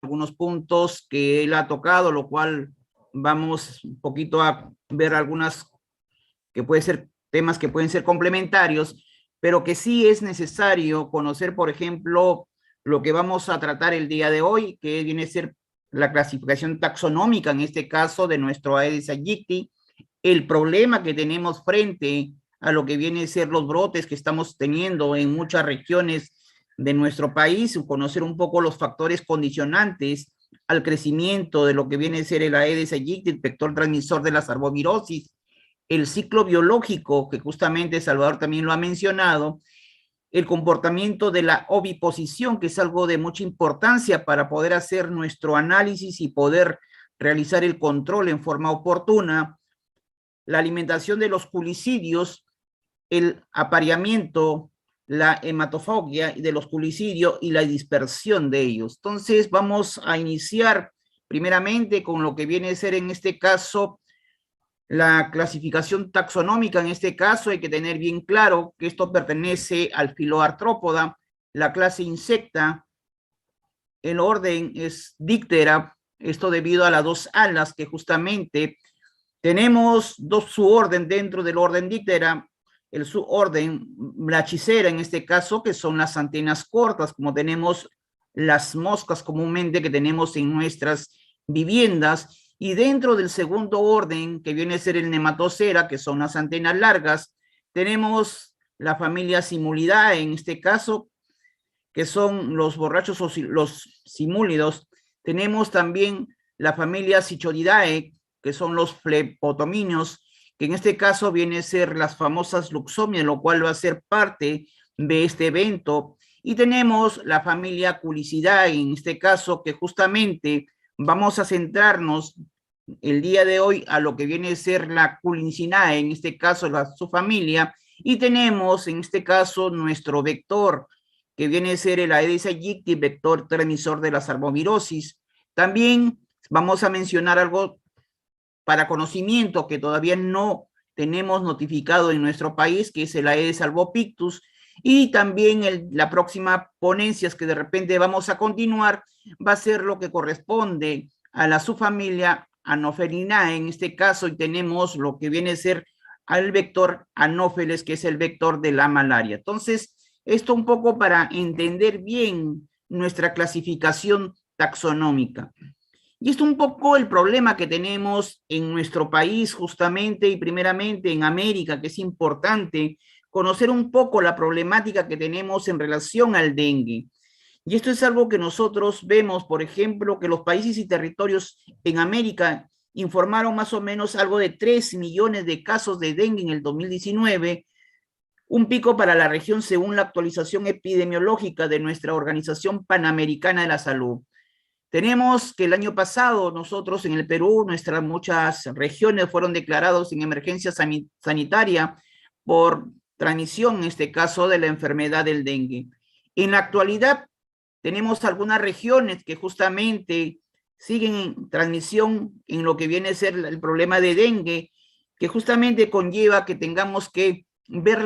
algunos puntos que él ha tocado, lo cual vamos un poquito a ver algunas que pueden ser temas que pueden ser complementarios, pero que sí es necesario conocer, por ejemplo, lo que vamos a tratar el día de hoy, que viene a ser la clasificación taxonómica, en este caso de nuestro Aedes aegypti, el problema que tenemos frente a lo que viene a ser los brotes que estamos teniendo en muchas regiones de nuestro país, conocer un poco los factores condicionantes al crecimiento de lo que viene a ser el Aedes aegypti, el vector transmisor de las arbovirosis, el ciclo biológico, que justamente Salvador también lo ha mencionado, el comportamiento de la oviposición, que es algo de mucha importancia para poder hacer nuestro análisis y poder realizar el control en forma oportuna, la alimentación de los culicidios, el apareamiento, la hematofagia de los culicidios y la dispersión de ellos. Entonces vamos a iniciar primeramente con lo que viene a ser en este caso la clasificación taxonómica. En este caso hay que tener bien claro que esto pertenece al filoartrópoda, la clase insecta, el orden es Dictera, esto debido a las dos alas que justamente tenemos dos suborden dentro del orden Dictera, el suborden Brachycera en este caso, que son las antenas cortas, como tenemos las moscas comúnmente que tenemos en nuestras viviendas, y dentro del segundo orden, que viene a ser el Nematocera, que son las antenas largas, tenemos la familia Simulidae, en este caso, que son los borrachos o los simúlidos. Tenemos también la familia Cichoridae, que son los flepotominios, que en este caso viene a ser las famosas luxomias, lo cual va a ser parte de este evento. Y tenemos la familia Culicidae, en este caso, que justamente vamos a centrarnos el día de hoy a lo que viene a ser la Culicinae, en este caso su familia, y tenemos en este caso nuestro vector, que viene a ser el Aedes aegypti, vector transmisor de las arbovirosis. También vamos a mencionar algo para conocimiento que todavía no tenemos notificado en nuestro país, que es el Aedes albopictus, y también la próxima ponencia que de repente vamos a continuar va a ser lo que corresponde a la subfamilia Anophelinae, en este caso, y tenemos lo que viene a ser al vector Anopheles, que es el vector de la malaria. Entonces, esto un poco para entender bien nuestra clasificación taxonómica. Y esto es un poco el problema que tenemos en nuestro país justamente y primeramente en América, que es importante conocer un poco la problemática que tenemos en relación al dengue. Y esto es algo que nosotros vemos, por ejemplo, que los países y territorios en América informaron más o menos algo de 3 millones de casos de dengue en el 2019, un pico para la región según la actualización epidemiológica de nuestra Organización Panamericana de la Salud. Tenemos que el año pasado nosotros en el Perú, nuestras muchas regiones fueron declarados en emergencia sanitaria por transmisión, en este caso, de la enfermedad del dengue. En la actualidad tenemos algunas regiones que justamente siguen en transmisión en lo que viene a ser el problema de dengue, que justamente conlleva que tengamos que ver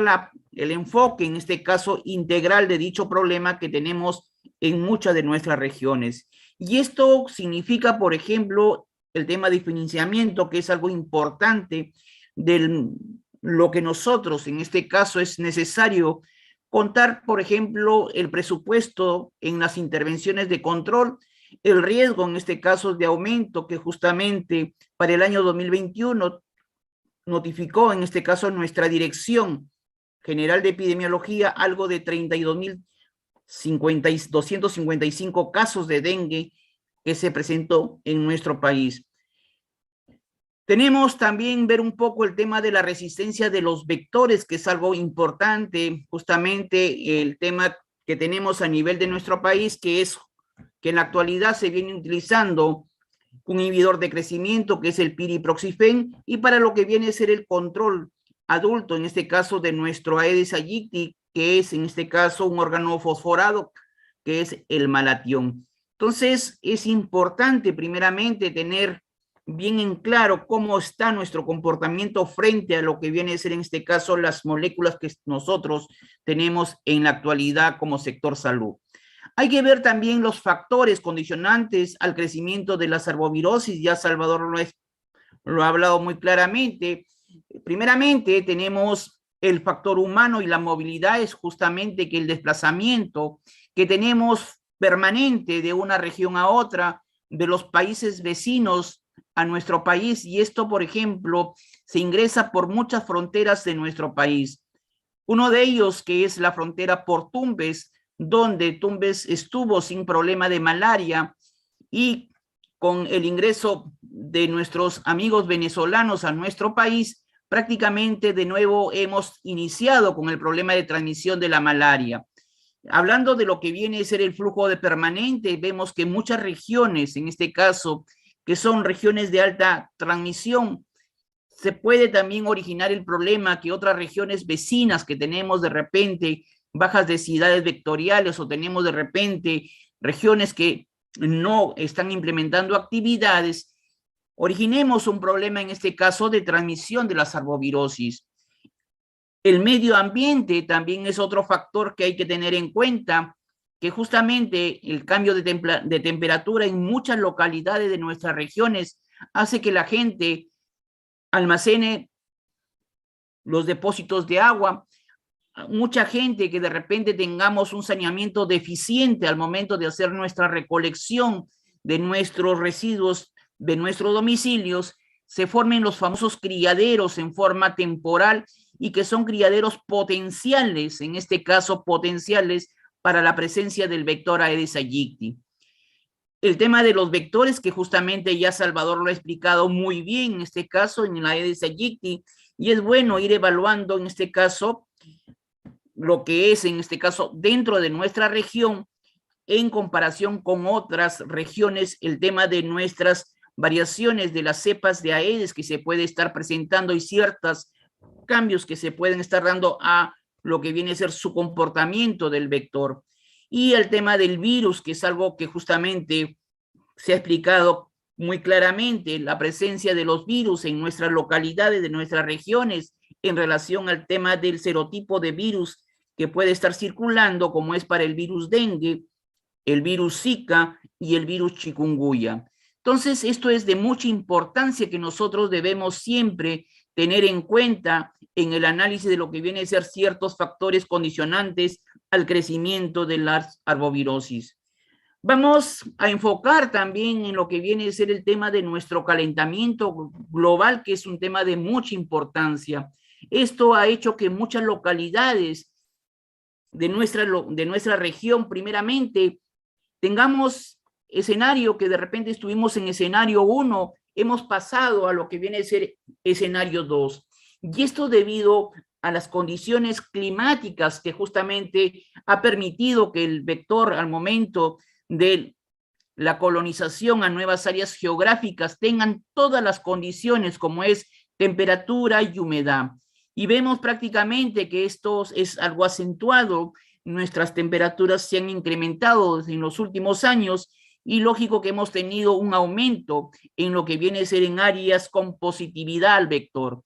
el enfoque, en este caso, integral de dicho problema que tenemos en muchas de nuestras regiones. Y esto significa, por ejemplo, el tema de financiamiento, que es algo importante de lo que nosotros, en este caso, es necesario contar, por ejemplo, el presupuesto en las intervenciones de control, el riesgo, en este caso, de aumento que justamente para el año 2021 notificó, en este caso, nuestra Dirección General de Epidemiología, algo de 32.255 casos de dengue que se presentó en nuestro país. Tenemos también ver un poco el tema de la resistencia de los vectores, que es algo importante, justamente el tema que tenemos a nivel de nuestro país, que es que en la actualidad se viene utilizando un inhibidor de crecimiento, que es el piriproxifen, y para lo que viene a ser el control adulto, en este caso de nuestro Aedes aegypti, que es en este caso un órgano fosforado, que es el malatión. Entonces, es importante primeramente tener bien en claro cómo está nuestro comportamiento frente a lo que viene a ser en este caso las moléculas que nosotros tenemos en la actualidad como sector salud. Hay que ver también los factores condicionantes al crecimiento de las arbovirosis. Ya Salvador lo ha hablado muy claramente. Primeramente, tenemos el factor humano y la movilidad, es justamente que el desplazamiento que tenemos permanente de una región a otra, de los países vecinos a nuestro país, y esto, por ejemplo, se ingresa por muchas fronteras de nuestro país. Uno de ellos, que es la frontera por Tumbes, donde Tumbes estuvo sin problema de malaria, y con el ingreso de nuestros amigos venezolanos a nuestro país, prácticamente de nuevo hemos iniciado con el problema de transmisión de la malaria. Hablando de lo que viene a ser el flujo de permanente, vemos que muchas regiones, en este caso, que son regiones de alta transmisión, se puede también originar el problema que otras regiones vecinas que tenemos de repente bajas densidades vectoriales o tenemos de repente regiones que no están implementando actividades, originemos un problema en este caso de transmisión de las arbovirosis. El medio ambiente también es otro factor que hay que tener en cuenta, que justamente el cambio de temperatura en muchas localidades de nuestras regiones hace que la gente almacene los depósitos de agua. Mucha gente que de repente tengamos un saneamiento deficiente al momento de hacer nuestra recolección de nuestros residuos, de nuestros domicilios, se formen los famosos criaderos en forma temporal y que son criaderos potenciales, en este caso potenciales para la presencia del vector Aedes aegypti. El tema de los vectores, que justamente ya Salvador lo ha explicado muy bien en este caso, en la Aedes aegypti, y es bueno ir evaluando en este caso lo que es en este caso dentro de nuestra región en comparación con otras regiones, el tema de nuestras variaciones de las cepas de Aedes que se puede estar presentando y ciertos cambios que se pueden estar dando a lo que viene a ser su comportamiento del vector. Y el tema del virus, que es algo que justamente se ha explicado muy claramente, la presencia de los virus en nuestras localidades, de nuestras regiones, en relación al tema del serotipo de virus que puede estar circulando, como es para el virus dengue, el virus Zika y el virus chikungunya. Entonces, esto es de mucha importancia que nosotros debemos siempre tener en cuenta en el análisis de lo que viene a ser ciertos factores condicionantes al crecimiento de las arbovirosis. Vamos a enfocar también en lo que viene a ser el tema de nuestro calentamiento global, que es un tema de mucha importancia. Esto ha hecho que muchas localidades de nuestra región, primeramente, tengamos escenario que de repente estuvimos en escenario 1, hemos pasado a lo que viene a ser escenario 2. Y esto debido a las condiciones climáticas que justamente ha permitido que el vector al momento de la colonización a nuevas áreas geográficas tengan todas las condiciones como es temperatura y humedad. Y vemos prácticamente que esto es algo acentuado, nuestras temperaturas se han incrementado en los últimos años y lógico que hemos tenido un aumento en lo que viene a ser en áreas con positividad al vector.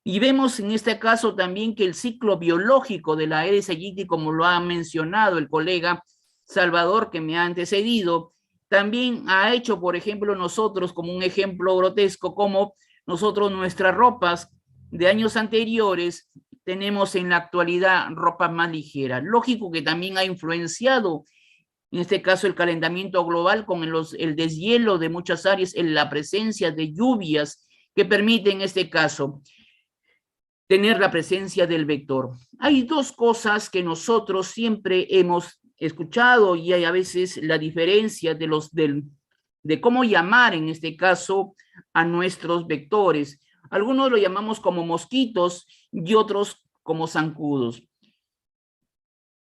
Y vemos en este caso también que el ciclo biológico de la Aedes aegypti, como lo ha mencionado el colega Salvador que me ha antecedido, también ha hecho, por ejemplo, nosotros como un ejemplo grotesco, como nosotros nuestras ropas de años anteriores tenemos en la actualidad ropa más ligera. Lógico que también ha influenciado, en este caso, el calentamiento global con el deshielo de muchas áreas, en la presencia de lluvias que permiten, en este caso, tener la presencia del vector. Hay dos cosas que nosotros siempre hemos escuchado y hay a veces la diferencia de cómo llamar, en este caso, a nuestros vectores. Algunos lo llamamos como mosquitos y otros como zancudos.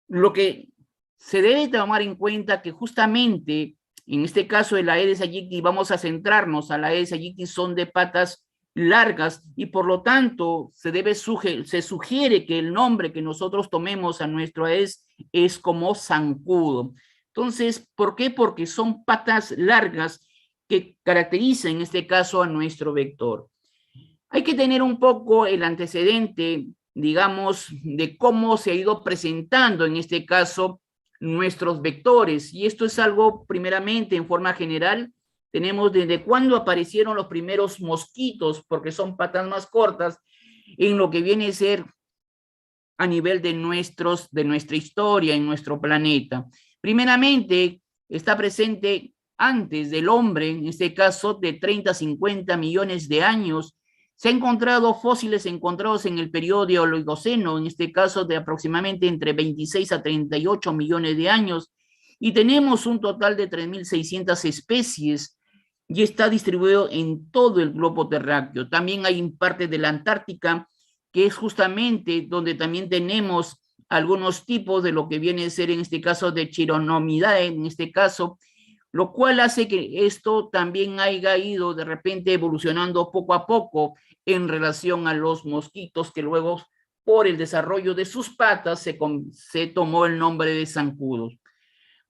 Lo que se debe tomar en cuenta que justamente en este caso de la Aedes aegypti, vamos a centrarnos a la Aedes aegypti, son de patas largas y por lo tanto se sugiere que el nombre que nosotros tomemos a nuestro Aedes es como zancudo. Entonces, ¿por qué? Porque son patas largas que caracterizan en este caso a nuestro vector. Hay que tener un poco el antecedente, digamos, de cómo se ha ido presentando en este caso nuestros vectores. Y esto es algo, primeramente, en forma general, tenemos desde cuándo aparecieron los primeros mosquitos, porque son patas más cortas, en lo que viene a ser a nivel de nuestra historia en nuestro planeta. Primeramente, está presente antes del hombre, en este caso de 30 a 50 millones de años. Se han encontrado fósiles encontrados en el periodo de Oligoceno, en este caso de aproximadamente entre 26 a 38 millones de años, y tenemos un total de 3.600 especies y está distribuido en todo el globo terráqueo. También hay parte de la Antártica, que es justamente donde también tenemos algunos tipos de lo que viene a ser en este caso de Chironomidae, en este caso, lo cual hace que esto también haya ido de repente evolucionando poco a poco en relación a los mosquitos, que luego por el desarrollo de sus patas se tomó el nombre de zancudos.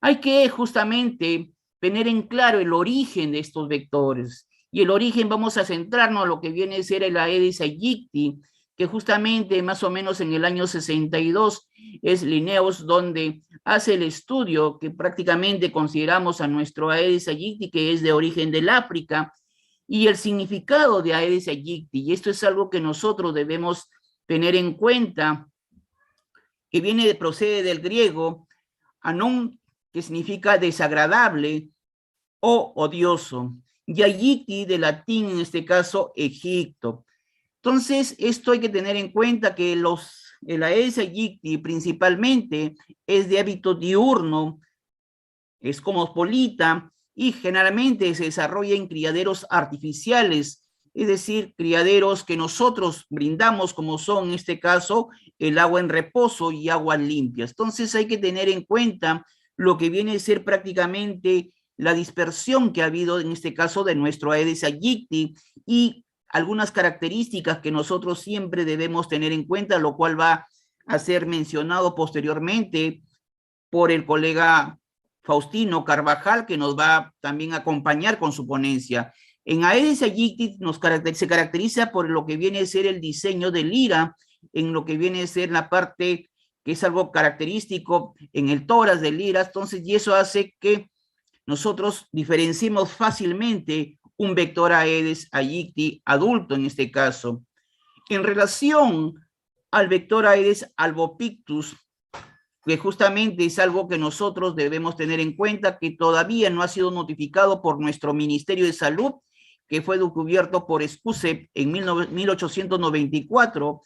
Hay que justamente tener en claro el origen de estos vectores. Y el origen, vamos a centrarnos en lo que viene a ser el Aedes aegypti, que justamente más o menos en el año 62 es Linnaeus donde hace el estudio que prácticamente consideramos a nuestro Aedes aegypti, que es de origen del África, y el significado de Aedes aegypti. Y esto es algo que nosotros debemos tener en cuenta, que procede del griego anon, que significa desagradable o odioso, y aegypti de latín, en este caso, Egipto. Entonces, esto hay que tener en cuenta que el Aedes aegypti principalmente es de hábito diurno, es cosmopolita y generalmente se desarrolla en criaderos artificiales, es decir, criaderos que nosotros brindamos, como son en este caso el agua en reposo y aguas limpias. Entonces hay que tener en cuenta lo que viene a ser prácticamente la dispersión que ha habido en este caso de nuestro Aedes aegypti y algunas características que nosotros siempre debemos tener en cuenta, lo cual va a ser mencionado posteriormente por el colega Faustino Carvajal, que nos va también a acompañar con su ponencia. En Aedes aegypti se caracteriza por lo que viene a ser el diseño de lira, en lo que viene a ser la parte que es algo característico en el tórax de lira, entonces, y eso hace que nosotros diferenciemos fácilmente un vector Aedes aegypti adulto en este caso. En relación al vector Aedes albopictus, que justamente es algo que nosotros debemos tener en cuenta, que todavía no ha sido notificado por nuestro Ministerio de Salud, que fue descubierto por SCUSEP en 1894.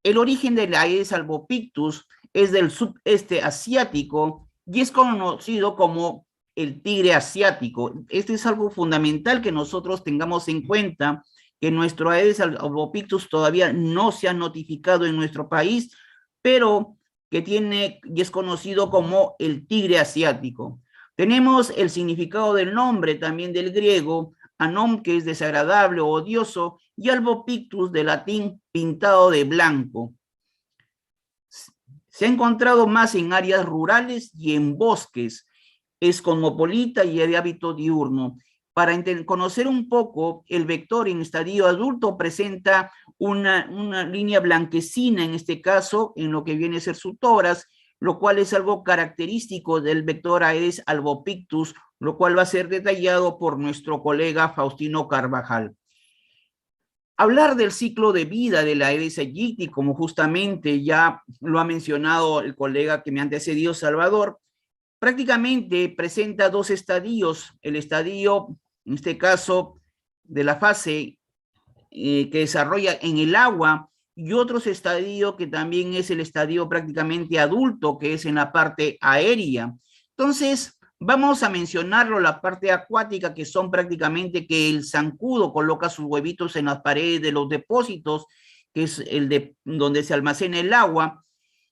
El origen de la Aedes albopictus es del sudeste asiático y es conocido como el tigre asiático. Este es algo fundamental que nosotros tengamos en cuenta, que nuestro Aedes albopictus todavía no se ha notificado en nuestro país, pero que tiene y es conocido como el tigre asiático. Tenemos el significado del nombre también del griego, anom, que es desagradable o odioso, y albopictus de latín, pintado de blanco. Se ha encontrado más en áreas rurales y en bosques. Es cosmopolita y de hábito diurno. Para conocer un poco, el vector en estadio adulto presenta una línea blanquecina, en este caso, en lo que viene a ser su tórax, lo cual es algo característico del vector Aedes albopictus, lo cual va a ser detallado por nuestro colega Faustino Carvajal. Hablar del ciclo de vida de la Aedes aegypti, como justamente ya lo ha mencionado el colega que me ha antecedido, Salvador, prácticamente presenta dos estadios. El estadio, en este caso, de la fase que desarrolla en el agua, y otro estadio que también es el estadio prácticamente adulto, que es en la parte aérea. Entonces, vamos a mencionarlo, la parte acuática, que son prácticamente que el zancudo coloca sus huevitos en las paredes de los depósitos, que es el de donde se almacena el agua.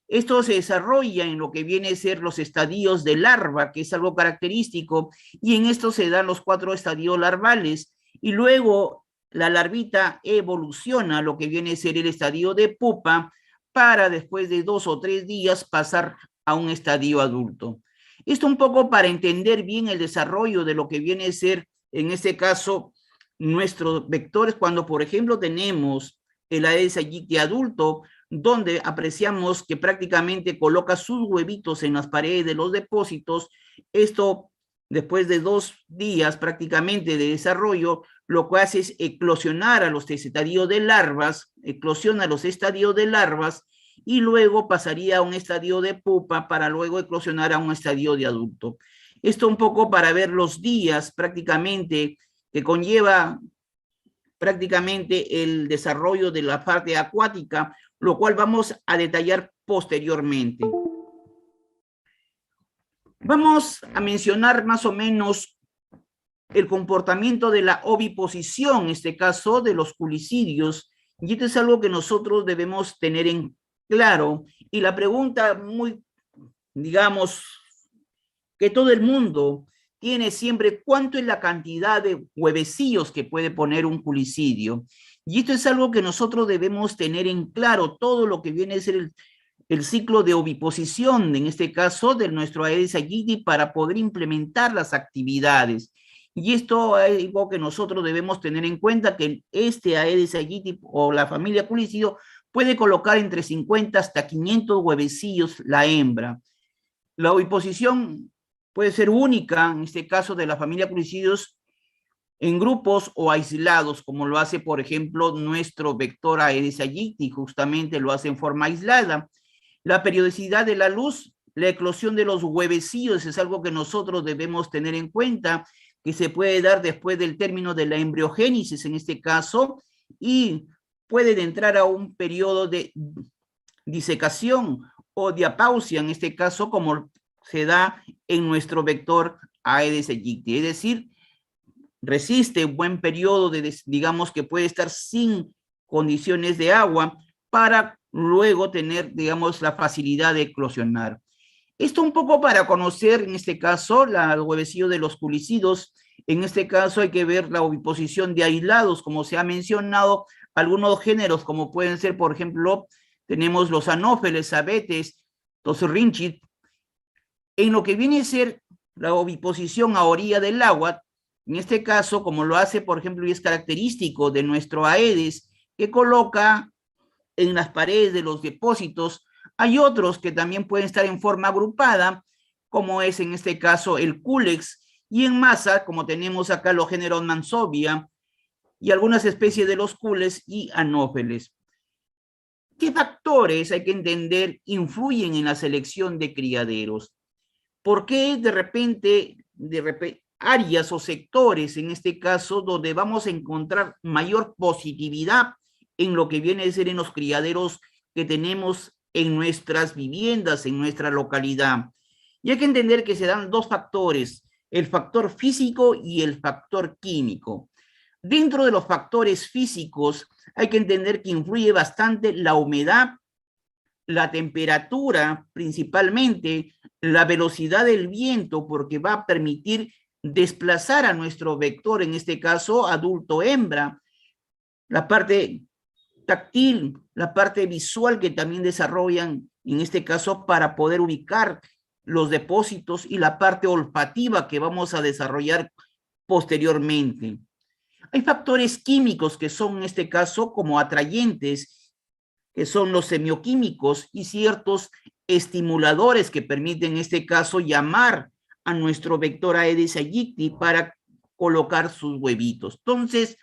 Esto se desarrolla en lo que viene a ser los estadios de larva, que es algo característico, y en esto se dan los 4 estadios larvales, y luego la larvita evoluciona a lo que viene a ser el estadio de pupa, para después de 2 o 3 días pasar a un estadio adulto. Esto un poco para entender bien el desarrollo de lo que viene a ser, en este caso, nuestros vectores, cuando por ejemplo tenemos el Aedes aegypti adulto, donde apreciamos que prácticamente coloca sus huevitos en las paredes de los depósitos. Esto, después de 2 días prácticamente de desarrollo, lo que hace es eclosionar a los estadios de larvas, eclosiona los estadios de larvas y luego pasaría a un estadio de pupa para luego eclosionar a un estadio de adulto. Esto un poco para ver los días prácticamente que conlleva prácticamente el desarrollo de la parte acuática, lo cual vamos a detallar posteriormente. Vamos a mencionar más o menos el comportamiento de la oviposición, en este caso de los culicidios, y esto es algo que nosotros debemos tener en claro, y la pregunta muy, digamos, que todo el mundo tiene siempre, ¿cuánto es la cantidad de huevecillos que puede poner un culicidio? Y esto es algo que nosotros debemos tener en claro, todo lo que viene a ser el ciclo de oviposición, en este caso de nuestro Aedes aegypti, para poder implementar las actividades. Y esto es algo que nosotros debemos tener en cuenta, que este Aedes aegypti o la familia culicidio puede colocar entre 50 hasta 500 huevecillos la hembra. La oviposición puede ser única, en este caso de la familia culicidios, en grupos o aislados, como lo hace, por ejemplo, nuestro vector Aedes aegypti, justamente lo hace en forma aislada. La periodicidad de la luz, la eclosión de los huevecillos es algo que nosotros debemos tener en cuenta, que se puede dar después del término de la embriogénesis en este caso, y pueden entrar a un periodo de disecación o diapausia en este caso, como se da en nuestro vector Aedes aegypti. Es decir, resiste un buen periodo de, digamos, que puede estar sin condiciones de agua para luego tener, digamos, la facilidad de eclosionar. Esto un poco para conocer, en este caso, el huevecillo de los culicidos. En este caso hay que ver la oviposición de aislados, como se ha mencionado, algunos géneros, como pueden ser, por ejemplo, tenemos los anófeles, abetes, tosirrinchis. En lo que viene a ser la oviposición a orilla del agua, en este caso, como lo hace, por ejemplo, y es característico de nuestro Aedes, que coloca en las paredes de los depósitos. Hay otros que también pueden estar en forma agrupada, como es en este caso el Culex, y en masa, como tenemos acá los géneros Mansovia, y algunas especies de los Cules y Anófeles. ¿Qué factores hay que entender influyen en la selección de criaderos? ¿Por qué de repente áreas o sectores, en este caso, donde vamos a encontrar mayor positividad en lo que viene a ser en los criaderos que tenemos en nuestras viviendas, en nuestra localidad? Y hay que entender que se dan 2 factores, el factor físico y el factor químico. Dentro de los factores físicos, hay que entender que influye bastante la humedad, la temperatura principalmente, la velocidad del viento, porque va a permitir desplazar a nuestro vector, en este caso adulto hembra, la parte táctil, la parte visual que también desarrollan, en este caso, para poder ubicar los depósitos, y la parte olfativa que vamos a desarrollar posteriormente. Hay factores químicos que son, en este caso, como atrayentes, que son los semioquímicos, y ciertos estimuladores que permiten, en este caso, llamar a nuestro vector Aedes aegypti para colocar sus huevitos. Entonces,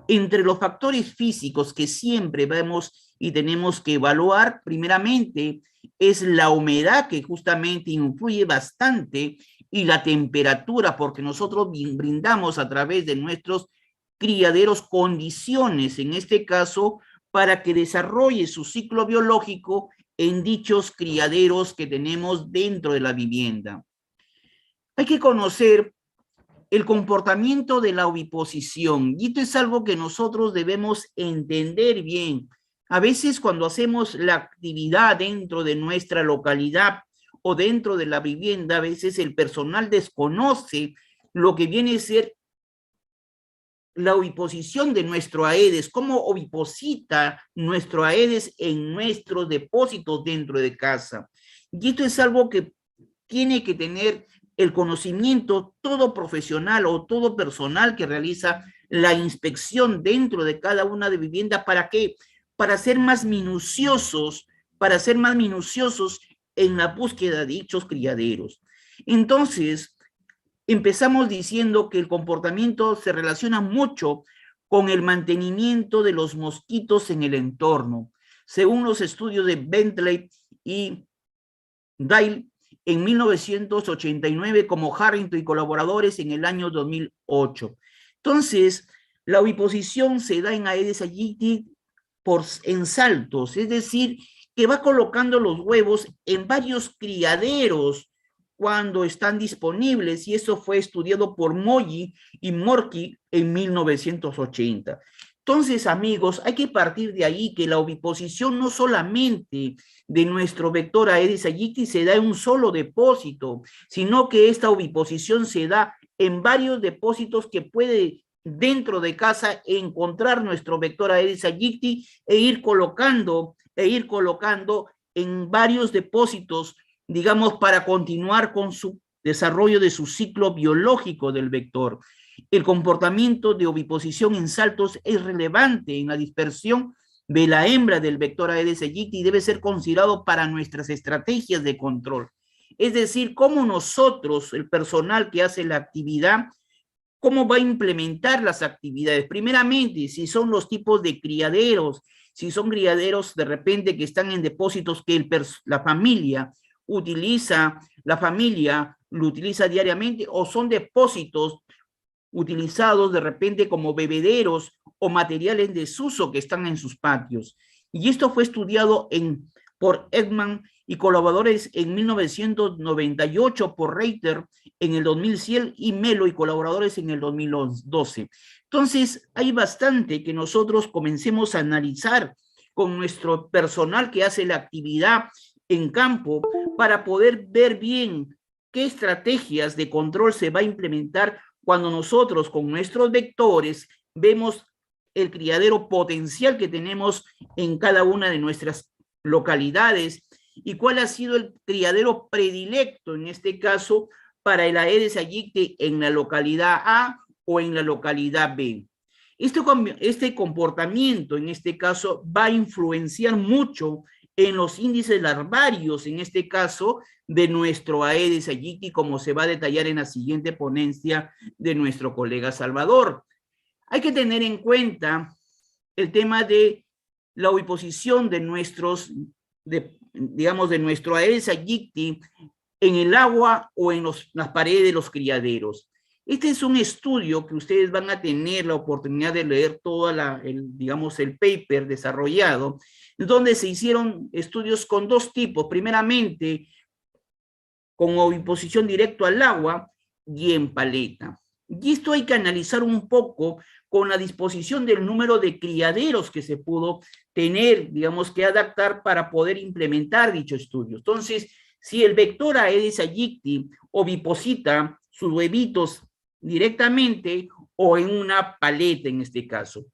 entre los factores físicos que siempre vemos y tenemos que evaluar, primeramente, es la humedad, que justamente influye bastante, y la temperatura, porque nosotros brindamos a través de nuestros criaderos condiciones, en este caso, para que desarrolle su ciclo biológico en dichos criaderos que tenemos dentro de la vivienda. Hay que conocer el comportamiento de la oviposición, y esto es algo que nosotros debemos entender bien. A veces cuando hacemos la actividad dentro de nuestra localidad o dentro de la vivienda, a veces el personal desconoce lo que viene a ser la oviposición de nuestro Aedes, cómo oviposita nuestro Aedes en nuestros depósitos dentro de casa. Y esto es algo que tiene que tener el conocimiento todo profesional o todo personal que realiza la inspección dentro de cada una de vivienda. ¿Para qué? para ser más minuciosos, en la búsqueda de dichos criaderos. Entonces, empezamos diciendo que el comportamiento se relaciona mucho con el mantenimiento de los mosquitos en el entorno. Según los estudios de Bentley y Dale en 1989, como Harrington y colaboradores en el año 2008. Entonces, la oviposición se da en Aedes aegypti en saltos, es decir, que va colocando los huevos en varios criaderos cuando están disponibles, y eso fue estudiado por Moyi y Morky en 1980. Entonces, amigos, hay que partir de ahí que la oviposición no solamente de nuestro vector Aedes aegypti se da en un solo depósito, sino que esta oviposición se da en varios depósitos que puede dentro de casa encontrar nuestro vector Aedes aegypti e ir colocando en varios depósitos, digamos, para continuar con su desarrollo de su ciclo biológico del vector. El comportamiento de oviposición en saltos es relevante en la dispersión de la hembra del vector Aedes aegypti y debe ser considerado para nuestras estrategias de control. Es decir, cómo nosotros, el personal que hace la actividad, cómo va a implementar las actividades. Primeramente, si son los tipos de criaderos, si son criaderos de repente que están en depósitos que la familia lo utiliza diariamente, o son depósitos utilizados de repente como bebederos o material en desuso que están en sus patios. Y esto fue estudiado por Edman y colaboradores en 1998, por Reiter en el 2007 y Melo y colaboradores en el 2012. Entonces, hay bastante que nosotros comencemos a analizar con nuestro personal que hace la actividad en campo para poder ver bien qué estrategias de control se va a implementar cuando nosotros con nuestros vectores vemos el criadero potencial que tenemos en cada una de nuestras localidades y cuál ha sido el criadero predilecto en este caso para el Aedes aegypti en la localidad A o en la localidad B. Este comportamiento en este caso va a influenciar mucho en los índices larvarios, en este caso, de nuestro Aedes aegypti, como se va a detallar en la siguiente ponencia de nuestro colega Salvador. Hay que tener en cuenta el tema de la oviposición de nuestro Aedes aegypti en el agua o en las paredes de los criaderos. Este es un estudio que ustedes van a tener la oportunidad de leer todo el paper desarrollado, donde se hicieron estudios con dos tipos. Primeramente, con oviposición directo al agua y en paleta. Y esto hay que analizar un poco con la disposición del número de criaderos que se pudo tener, digamos, que adaptar para poder implementar dicho estudio. Entonces, si el vector Aedes aegypti oviposita sus huevitos directamente o en una paleta en este caso.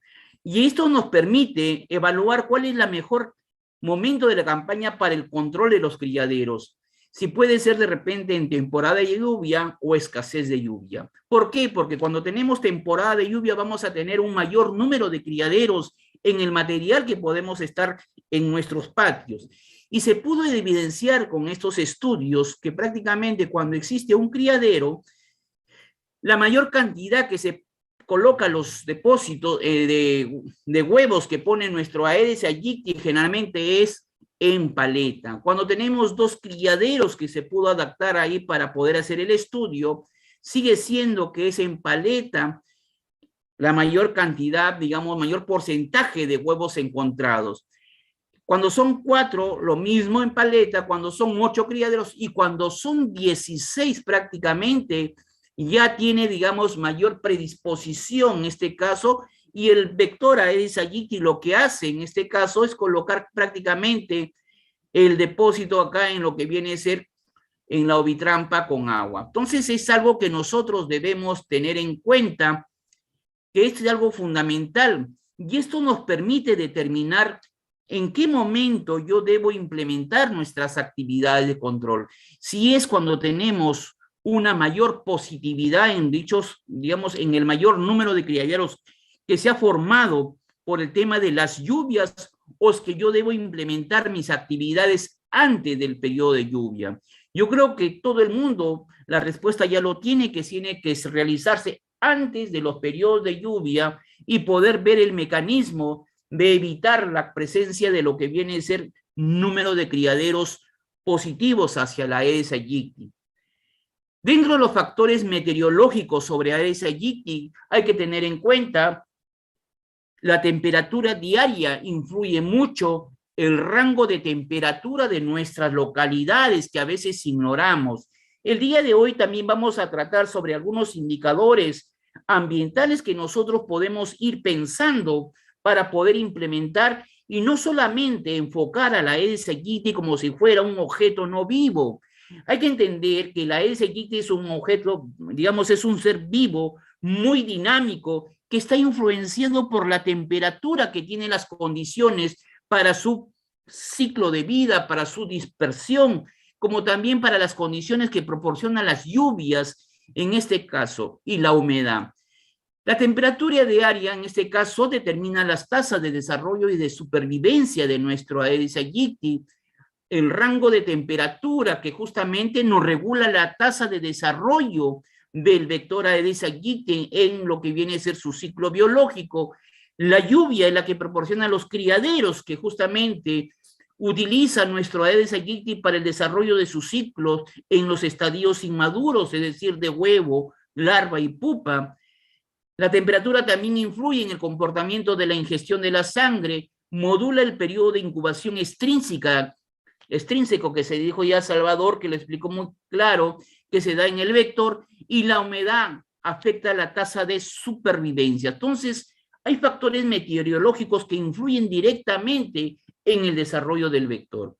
Y esto nos permite evaluar cuál es el mejor momento de la campaña para el control de los criaderos. Si puede ser de repente en temporada de lluvia o escasez de lluvia. ¿Por qué? Porque cuando tenemos temporada de lluvia vamos a tener un mayor número de criaderos en el material que podemos estar en nuestros patios. Y se pudo evidenciar con estos estudios que prácticamente cuando existe un criadero, la mayor cantidad que se coloca los depósitos de huevos que pone nuestro Aedes aegypti generalmente es en paleta. Cuando tenemos dos criaderos que se pudo adaptar ahí para poder hacer el estudio, sigue siendo que es en paleta la mayor cantidad, digamos, mayor porcentaje de huevos encontrados. Cuando son 4, lo mismo en paleta, cuando son 8 criaderos y cuando son 16 prácticamente, ya tiene, digamos, mayor predisposición en este caso, y el vector Aedes aegypti lo que hace en este caso es colocar prácticamente el depósito acá en lo que viene a ser en la ovitrampa con agua. Entonces es algo que nosotros debemos tener en cuenta, que es algo fundamental, y esto nos permite determinar en qué momento yo debo implementar nuestras actividades de control. Si es cuando tenemos una mayor positividad en dichos, digamos, en el mayor número de criaderos que se ha formado por el tema de las lluvias, o es que yo debo implementar mis actividades antes del periodo de lluvia? Yo creo que todo el mundo la respuesta ya lo tiene que realizarse antes de los periodos de lluvia y poder ver el mecanismo de evitar la presencia de lo que viene a ser número de criaderos positivos hacia la Aedes aegypti. Dentro de los factores meteorológicos sobre Aedes aegypti hay que tener en cuenta la temperatura diaria, influye mucho el rango de temperatura de nuestras localidades que a veces ignoramos. El día de hoy también vamos a tratar sobre algunos indicadores ambientales que nosotros podemos ir pensando para poder implementar y no solamente enfocar a la Aedes aegypti como si fuera un objeto no vivo. Hay que entender que la Aedes aegypti es un objeto, digamos, es un ser vivo, muy dinámico, que está influenciado por la temperatura que tiene las condiciones para su ciclo de vida, para su dispersión, como también para las condiciones que proporcionan las lluvias, en este caso, y la humedad. La temperatura diaria, en este caso, determina las tasas de desarrollo y de supervivencia de nuestro Aedes aegypti. El rango de temperatura que justamente nos regula la tasa de desarrollo del vector Aedes aegypti en lo que viene a ser su ciclo biológico. La lluvia es la que proporciona los criaderos que justamente utiliza nuestro Aedes aegypti para el desarrollo de sus ciclos en los estadios inmaduros, es decir, de huevo, larva y pupa. La temperatura también influye en el comportamiento de la ingestión de la sangre, modula el periodo de incubación extrínseco que se dijo ya Salvador, que lo explicó muy claro, que se da en el vector, y la humedad afecta la tasa de supervivencia. Entonces, hay factores meteorológicos que influyen directamente en el desarrollo del vector.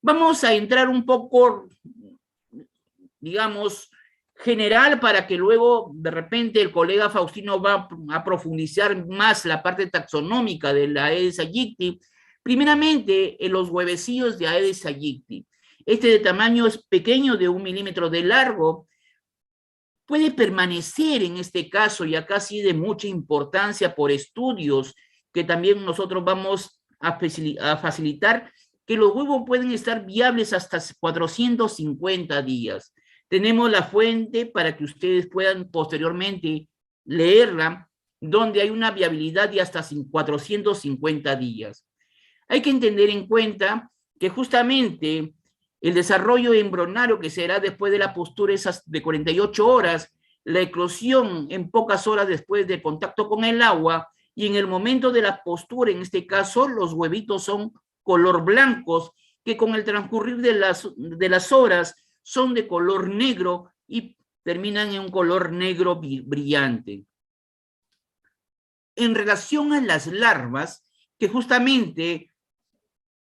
Vamos a entrar un poco, digamos, general para que luego de repente el colega Faustino va a profundizar más la parte taxonómica de la Aedes aegypti. Primeramente, en los huevecillos de Aedes aegypti. Este de tamaño es pequeño, de 1 milímetro de largo, puede permanecer en este caso, y acá sí de mucha importancia por estudios que también nosotros vamos a facilitar, que los huevos pueden estar viables hasta 450 días. Tenemos la fuente para que ustedes puedan posteriormente leerla, donde hay una viabilidad de hasta 450 días. Hay que tener en cuenta que justamente el desarrollo embrionario que será después de la postura esas de 48 horas, la eclosión en pocas horas después de contacto con el agua, y en el momento de la postura, en este caso, los huevitos son color blancos, que con el transcurrir de las horas son de color negro y terminan en un color negro brillante. En relación a las larvas, que justamente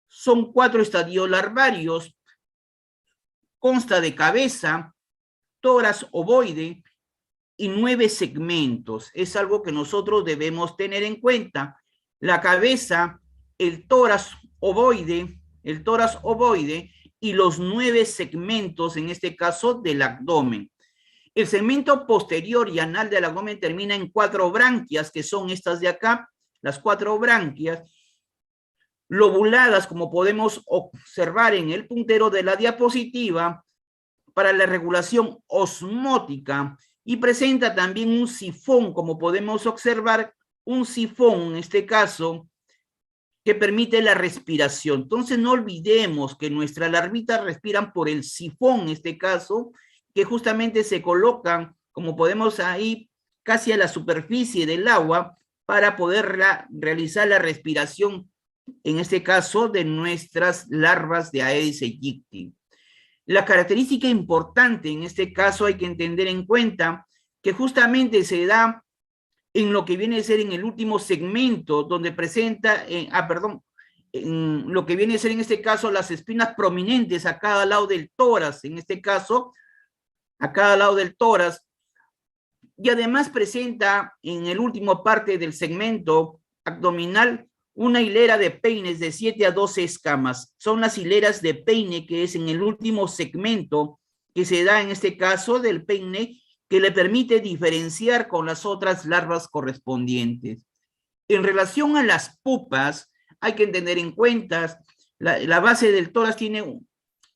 son 4 estadios larvarios, consta de cabeza, tórax ovoide y 9 segmentos. Es algo que nosotros debemos tener en cuenta. La cabeza, el tórax ovoide y los 9 segmentos, en este caso, del abdomen. El segmento posterior y anal del abdomen termina en 4 branquias, que son estas de acá, las 4 branquias, lobuladas, como podemos observar en el puntero de la diapositiva, para la regulación osmótica, y presenta también un sifón, como podemos observar, un sifón, en este caso, que permite la respiración. Entonces, no olvidemos que nuestras larvitas respiran por el sifón, en este caso, que justamente se colocan, como podemos ahí, casi a la superficie del agua, para poder realizar la respiración, en este caso, de nuestras larvas de Aedes aegypti. La característica importante en este caso hay que tener en cuenta que justamente se da en lo que viene a ser en el último segmento, donde presenta, en lo que viene a ser en este caso las espinas prominentes a cada lado del tórax, en este caso, a cada lado del tórax, y además presenta en el último parte del segmento abdominal una hilera de peines de 7 a 12 escamas. Son las hileras de peine que es en el último segmento que se da en este caso del peine, que le permite diferenciar con las otras larvas correspondientes. En relación a las pupas, hay que tener en cuenta, la base del tórax tiene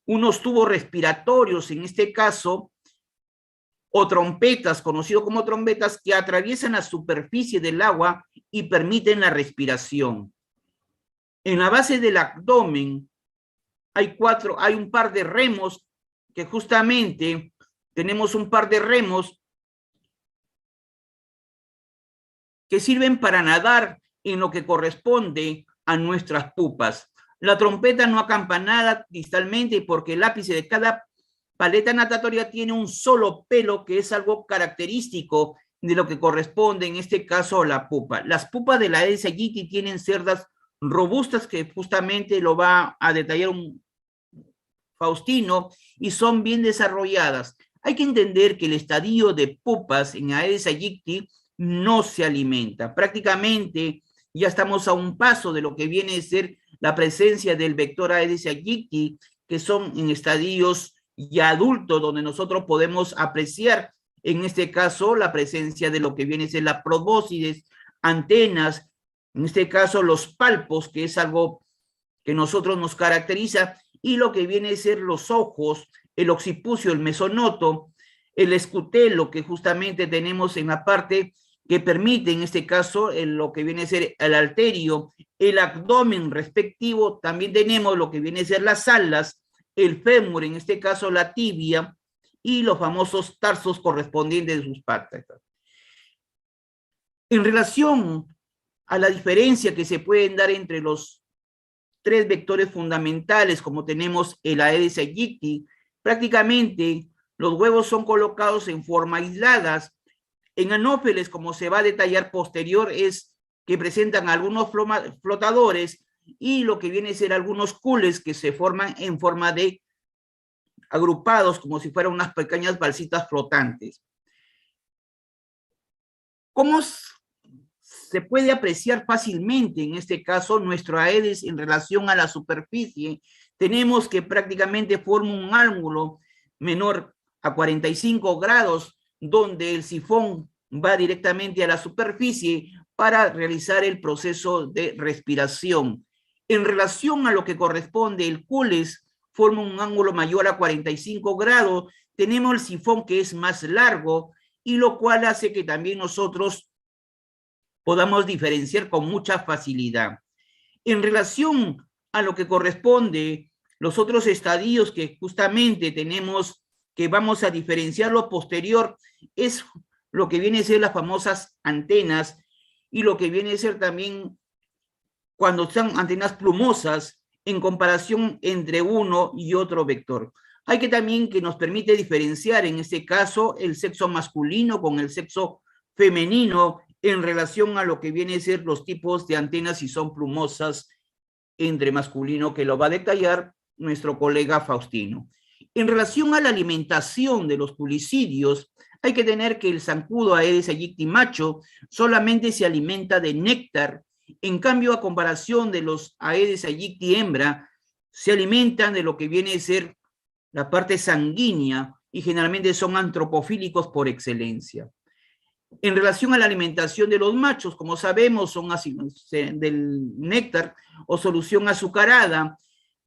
unos tubos respiratorios, en este caso, o trompetas, conocido como trompetas, que atraviesan la superficie del agua y permiten la respiración. En la base del abdomen hay un par de remos, que justamente tenemos un par de remos que sirven para nadar en lo que corresponde a nuestras pupas. La trompeta no acampanada distalmente porque el ápice de cada paleta natatoria tiene un solo pelo, que es algo característico de lo que corresponde en este caso a la pupa. Las pupas de la Aedes aegypti tienen cerdas robustas, que justamente lo va a detallar un Faustino, y son bien desarrolladas. Hay que entender que el estadio de pupas en Aedes aegypti no se alimenta. Prácticamente ya estamos a un paso de lo que viene a ser la presencia del vector Aedes aegypti, que son en estadios ya adultos, donde nosotros podemos apreciar, en este caso, la presencia de lo que viene a ser la probóscides, antenas, en este caso los palpos, que es algo que nosotros nos caracteriza, y lo que viene a ser los ojos, el occipucio, el mesonoto, el escutelo, que justamente tenemos en la parte que permite, en este caso, lo que viene a ser el arterio, el abdomen respectivo. También tenemos lo que viene a ser las alas, el fémur, en este caso la tibia, y los famosos tarsos correspondientes de sus patas. En relación a la diferencia que se pueden dar entre los tres vectores fundamentales, como tenemos el Aedes aegypti, prácticamente los huevos son colocados en forma aisladas. En anófeles, como se va a detallar posterior, es que presentan algunos flotadores, y lo que viene a ser algunos cules que se forman en forma de agrupados, como si fueran unas pequeñas balsitas flotantes. ¿Cómo se puede apreciar fácilmente en este caso nuestro Aedes en relación a la superficie? Tenemos que prácticamente forma un ángulo menor a 45 grados, donde el sifón va directamente a la superficie para realizar el proceso de respiración. En relación a lo que corresponde, el cules forma un ángulo mayor a 45 grados, tenemos el sifón que es más largo, y lo cual hace que también nosotros podamos diferenciar con mucha facilidad. En relación a lo que corresponde, los otros estadios que justamente tenemos, que vamos a diferenciar lo posterior, es lo que viene a ser las famosas antenas, y lo que viene a ser también cuando son antenas plumosas, en comparación entre uno y otro vector. Hay que también que nos permite diferenciar, en este caso, el sexo masculino con el sexo femenino en relación a lo que viene a ser los tipos de antenas, si son plumosas entre masculino, que lo va a detallar nuestro colega Faustino. En relación a la alimentación de los pulicidios, hay que tener que el zancudo Aedes aegypti macho solamente se alimenta de néctar. En cambio, a comparación de los Aedes aegypti hembra, se alimentan de lo que viene a ser la parte sanguínea, y generalmente son antropofílicos por excelencia. En relación a la alimentación de los machos, como sabemos, son del néctar o solución azucarada,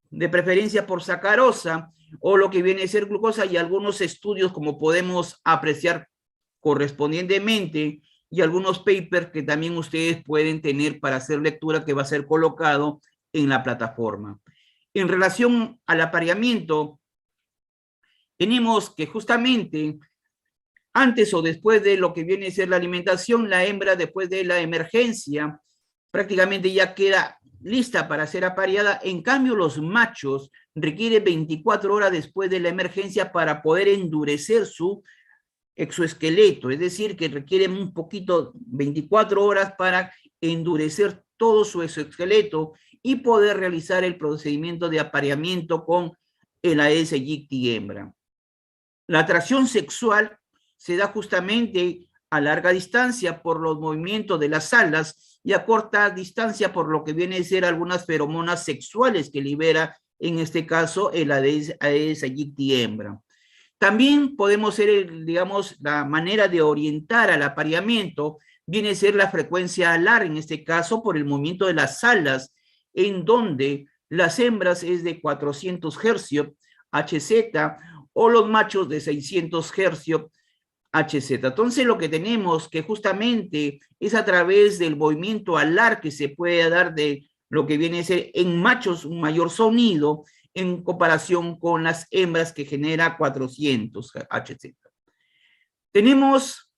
de preferencia por sacarosa, o lo que viene a ser glucosa, y algunos estudios, como podemos apreciar correspondientemente, y algunos papers que también ustedes pueden tener para hacer lectura, que va a ser colocado en la plataforma. En relación al apareamiento, tenemos que justamente antes o después de lo que viene a ser la alimentación, la hembra, después de la emergencia, prácticamente ya queda lista para ser apareada. En cambio, los machos requieren 24 horas después de la emergencia para poder endurecer su exoesqueleto, es decir, que requieren un poquito, 24 horas para endurecer todo su exoesqueleto y poder realizar el procedimiento de apareamiento con el Aedes aegypti hembra. La atracción sexual se da justamente a larga distancia por los movimientos de las alas, y a corta distancia por lo que viene a ser algunas feromonas sexuales que libera, en este caso, el Aedes aegypti hembra. También podemos ser, digamos, la manera de orientar al apareamiento viene a ser la frecuencia alar, en este caso por el movimiento de las alas. en donde las hembras es de 400 hercios HZ o los machos de 600 hercios HZ. Entonces lo que tenemos que justamente es a través del movimiento alar que se puede dar de lo que viene a ser en machos un mayor sonido en comparación con las hembras que genera 400 HZ. Tenemos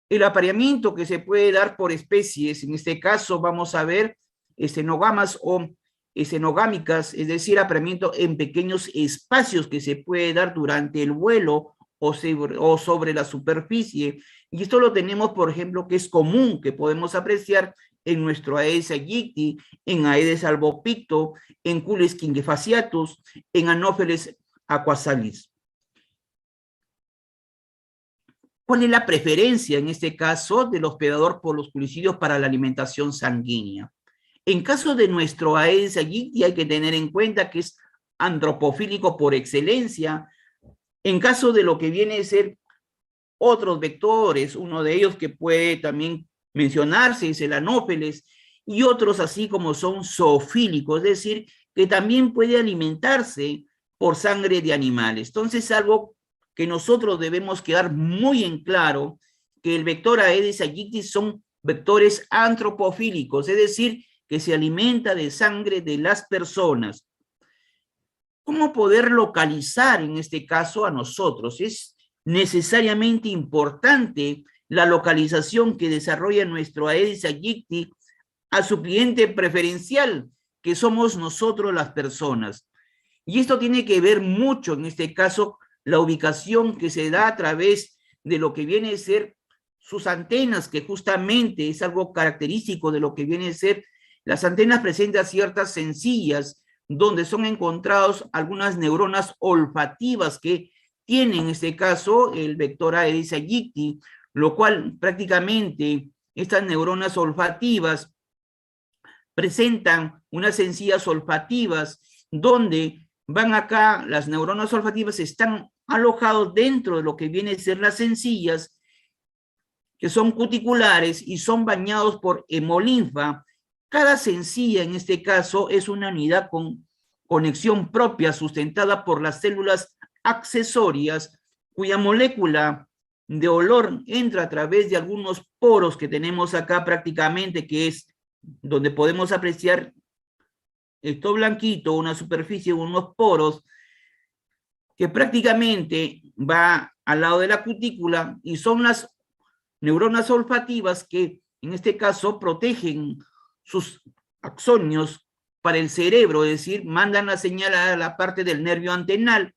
el apareamiento que se puede dar por especies. En este caso vamos a ver escenogamas o escenogámicas, es decir, apareamiento en pequeños espacios que se puede dar durante el vuelo o sobre la superficie. Y esto lo tenemos, por ejemplo, que es común, que podemos apreciar en nuestro Aedes aegypti, en Aedes albopicto, en Culex quinquefasciatus, en Anopheles aquasalis. ¿Cuál es la preferencia en este caso del hospedador por los culicidios para la alimentación sanguínea? En caso de nuestro Aedes aegypti hay que tener en cuenta que es antropofílico por excelencia. En caso de lo que viene a ser otros vectores, uno de ellos que puede también mencionarse es el Anopheles, y otros así como son zoofílicos, es decir, que también puede alimentarse por sangre de animales. Entonces, algo que nosotros debemos quedar muy en claro, que el vector Aedes aegypti son vectores antropofílicos, es decir, que se alimenta de sangre de las personas. ¿Cómo poder localizar en este caso a nosotros? Es necesariamente importante la localización que desarrolla nuestro Aedes aegypti a su cliente preferencial, que somos nosotros las personas. Y esto tiene que ver mucho, en este caso, la ubicación que se da a través de lo que viene a ser sus antenas, que justamente es algo característico de lo que viene a ser. Las antenas presentan ciertas sencillas donde son encontrados algunas neuronas olfativas que tiene en este caso el vector Aedes aegypti, lo cual prácticamente estas neuronas olfativas presentan unas sencillas olfativas donde van acá, las neuronas olfativas están alojados dentro de lo que viene a ser las sencillas, que son cuticulares y son bañados por hemolinfa. Cada sencilla en este caso es una unidad con conexión propia sustentada por las células accesorias cuya molécula de olor entra a través de algunos poros que tenemos acá prácticamente, que es donde podemos apreciar esto blanquito, una superficie, unos poros, que prácticamente va al lado de la cutícula y son las neuronas olfativas que en este caso protegen sus axonios para el cerebro, es decir, mandan la señal a la parte del nervio antenal,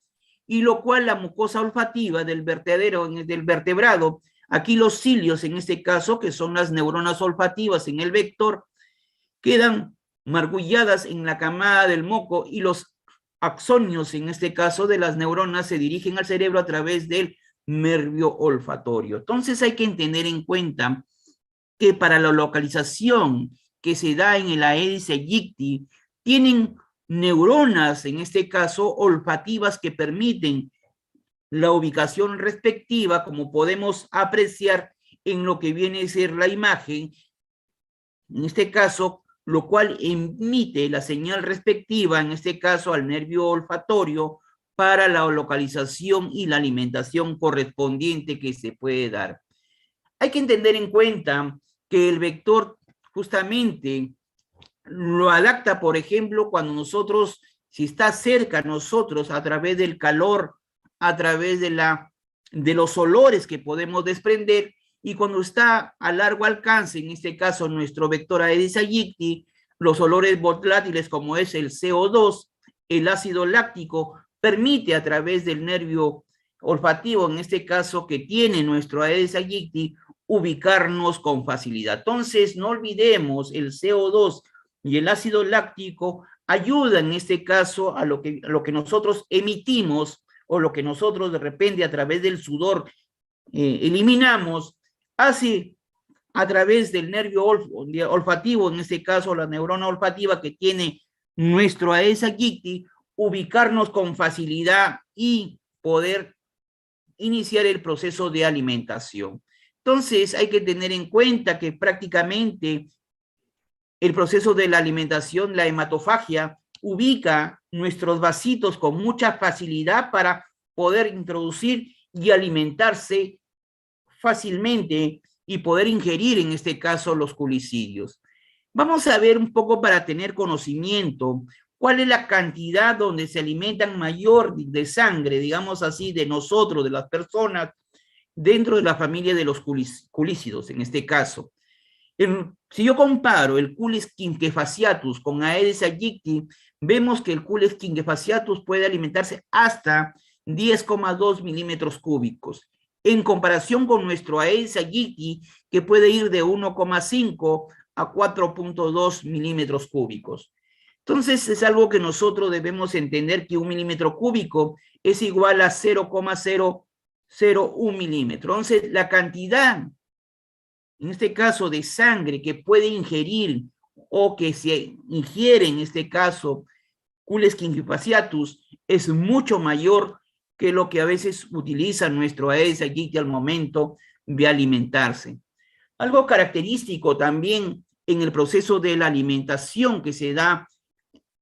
y lo cual la mucosa olfativa del vertebrado, aquí los cilios en este caso, que son las neuronas olfativas en el vector, quedan margulladas en la camada del moco y los axonios, en este caso de las neuronas, se dirigen al cerebro a través del nervio olfatorio. Entonces hay que tener en cuenta que para la localización que se da en el Aedes aegypti, tienen neuronas, en este caso olfativas, que permiten la ubicación respectiva, como podemos apreciar en lo que viene a ser la imagen, en este caso, lo cual emite la señal respectiva, en este caso al nervio olfatorio, para la localización y la alimentación correspondiente que se puede dar. Hay que tener en cuenta que el vector justamente lo adapta, por ejemplo, cuando nosotros, si está cerca a nosotros a través del calor, a través de los olores que podemos desprender, y cuando está a largo alcance, en este caso nuestro vector Aedes aegypti, los olores volátiles como es el CO2, el ácido láctico, permite a través del nervio olfativo, en este caso que tiene nuestro Aedes aegypti, ubicarnos con facilidad. Entonces, no olvidemos, el CO2 y el ácido láctico ayudan en este caso a lo que nosotros emitimos o lo que nosotros de repente a través del sudor eliminamos, hace a través del nervio olfativo, en este caso la neurona olfativa que tiene nuestro Aedes aegypti, ubicarnos con facilidad y poder iniciar el proceso de alimentación. Entonces hay que tener en cuenta que prácticamente el proceso de la alimentación, la hematofagia, ubica nuestros vasitos con mucha facilidad para poder introducir y alimentarse fácilmente y poder ingerir, en este caso, los culicidios. Vamos a ver un poco para tener conocimiento cuál es la cantidad donde se alimentan mayor de sangre, digamos así, de nosotros, de las personas, dentro de la familia de los culícidos, en este caso. Si yo comparo el Culex quinquefasciatus con Aedes aegypti, vemos que el Culex quinquefasciatus puede alimentarse hasta 10,2 milímetros cúbicos, en comparación con nuestro Aedes aegypti, que puede ir de 1,5 a 4,2 milímetros cúbicos. Entonces, es algo que nosotros debemos entender, que 1 milímetro cúbico es igual a 0,001 milímetro. Entonces, la cantidad, en este caso, de sangre que puede ingerir o que se ingiere, en este caso, Culex quinquefasciatus, es mucho mayor que lo que a veces utiliza nuestro Aedes aegypti al momento de alimentarse. Algo característico también en el proceso de la alimentación que se da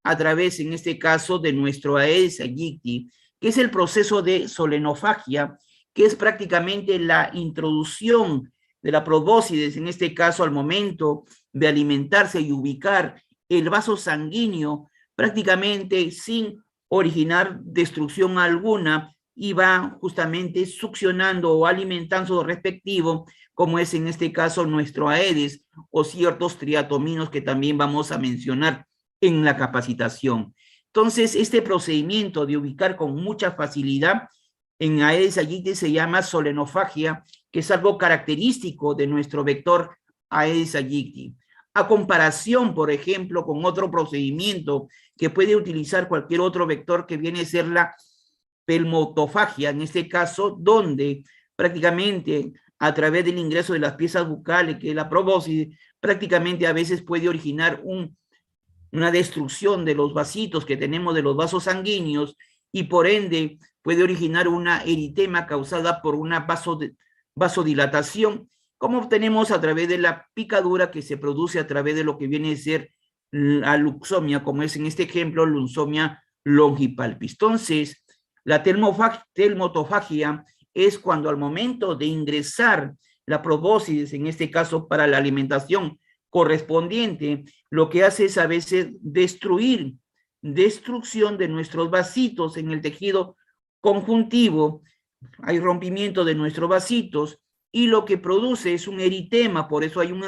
a través, en este caso, de nuestro Aedes aegypti, que es el proceso de solenofagia, que es prácticamente la introducción de la probóscides, en este caso, al momento de alimentarse y ubicar el vaso sanguíneo prácticamente sin originar destrucción alguna, y va justamente succionando o alimentando lo respectivo, como es en este caso nuestro Aedes o ciertos triatominos que también vamos a mencionar en la capacitación. Entonces, este procedimiento de ubicar con mucha facilidad en Aedes aegypti se llama solenofagia, que es algo característico de nuestro vector Aedes aegypti. A comparación, por ejemplo, con otro procedimiento que puede utilizar cualquier otro vector, que viene a ser la pelmotofagia, en este caso, donde prácticamente a través del ingreso de las piezas bucales, que es la probóscide, prácticamente a veces puede originar una destrucción de los vasitos que tenemos, de los vasos sanguíneos, y por ende puede originar una eritema causada por una vasodilatación, como obtenemos a través de la picadura que se produce a través de lo que viene a ser la luxomia, como es en este ejemplo, luxomia longipalpis. Entonces, la telmotofagia es cuando al momento de ingresar la probóscides, en este caso para la alimentación correspondiente, lo que hace es a veces destrucción de nuestros vasitos en el tejido conjuntivo. Hay rompimiento de nuestros vasitos y lo que produce es un eritema, por eso hay un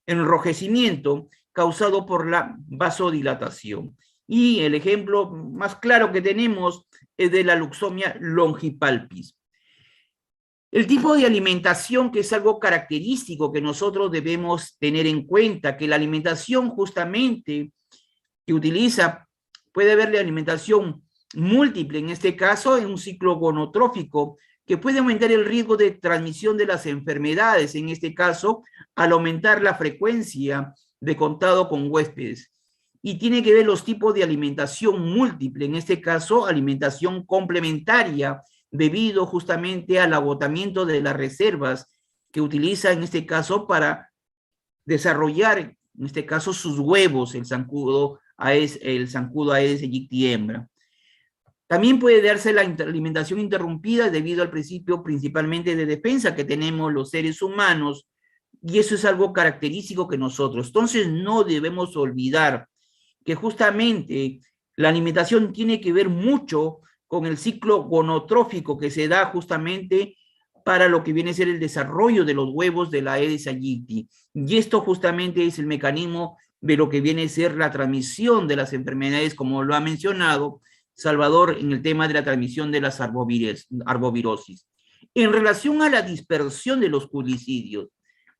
enrojecimiento causado por la vasodilatación. Y el ejemplo más claro que tenemos es de la luxomia longipalpis. El tipo de alimentación, que es algo característico que nosotros debemos tener en cuenta, que la alimentación justamente que utiliza, puede haber alimentación múltiple, en este caso en un ciclo gonotrófico, que puede aumentar el riesgo de transmisión de las enfermedades, en este caso, al aumentar la frecuencia de contacto con huéspedes. Y tiene que ver los tipos de alimentación múltiple, en este caso, alimentación complementaria, debido justamente al agotamiento de las reservas que utiliza, en este caso, para desarrollar, en este caso, sus huevos, el zancudo Aedes aegypti hembra. También puede darse la alimentación interrumpida debido al principio principalmente de defensa que tenemos los seres humanos, y eso es algo característico que nosotros. Entonces, no debemos olvidar que justamente la alimentación tiene que ver mucho con el ciclo gonotrófico que se da justamente para lo que viene a ser el desarrollo de los huevos de la Aedes aegypti. Y esto justamente es el mecanismo de lo que viene a ser la transmisión de las enfermedades, como lo ha mencionado Salvador en el tema de la transmisión de las arbovirosis. En relación a la dispersión de los culicidios,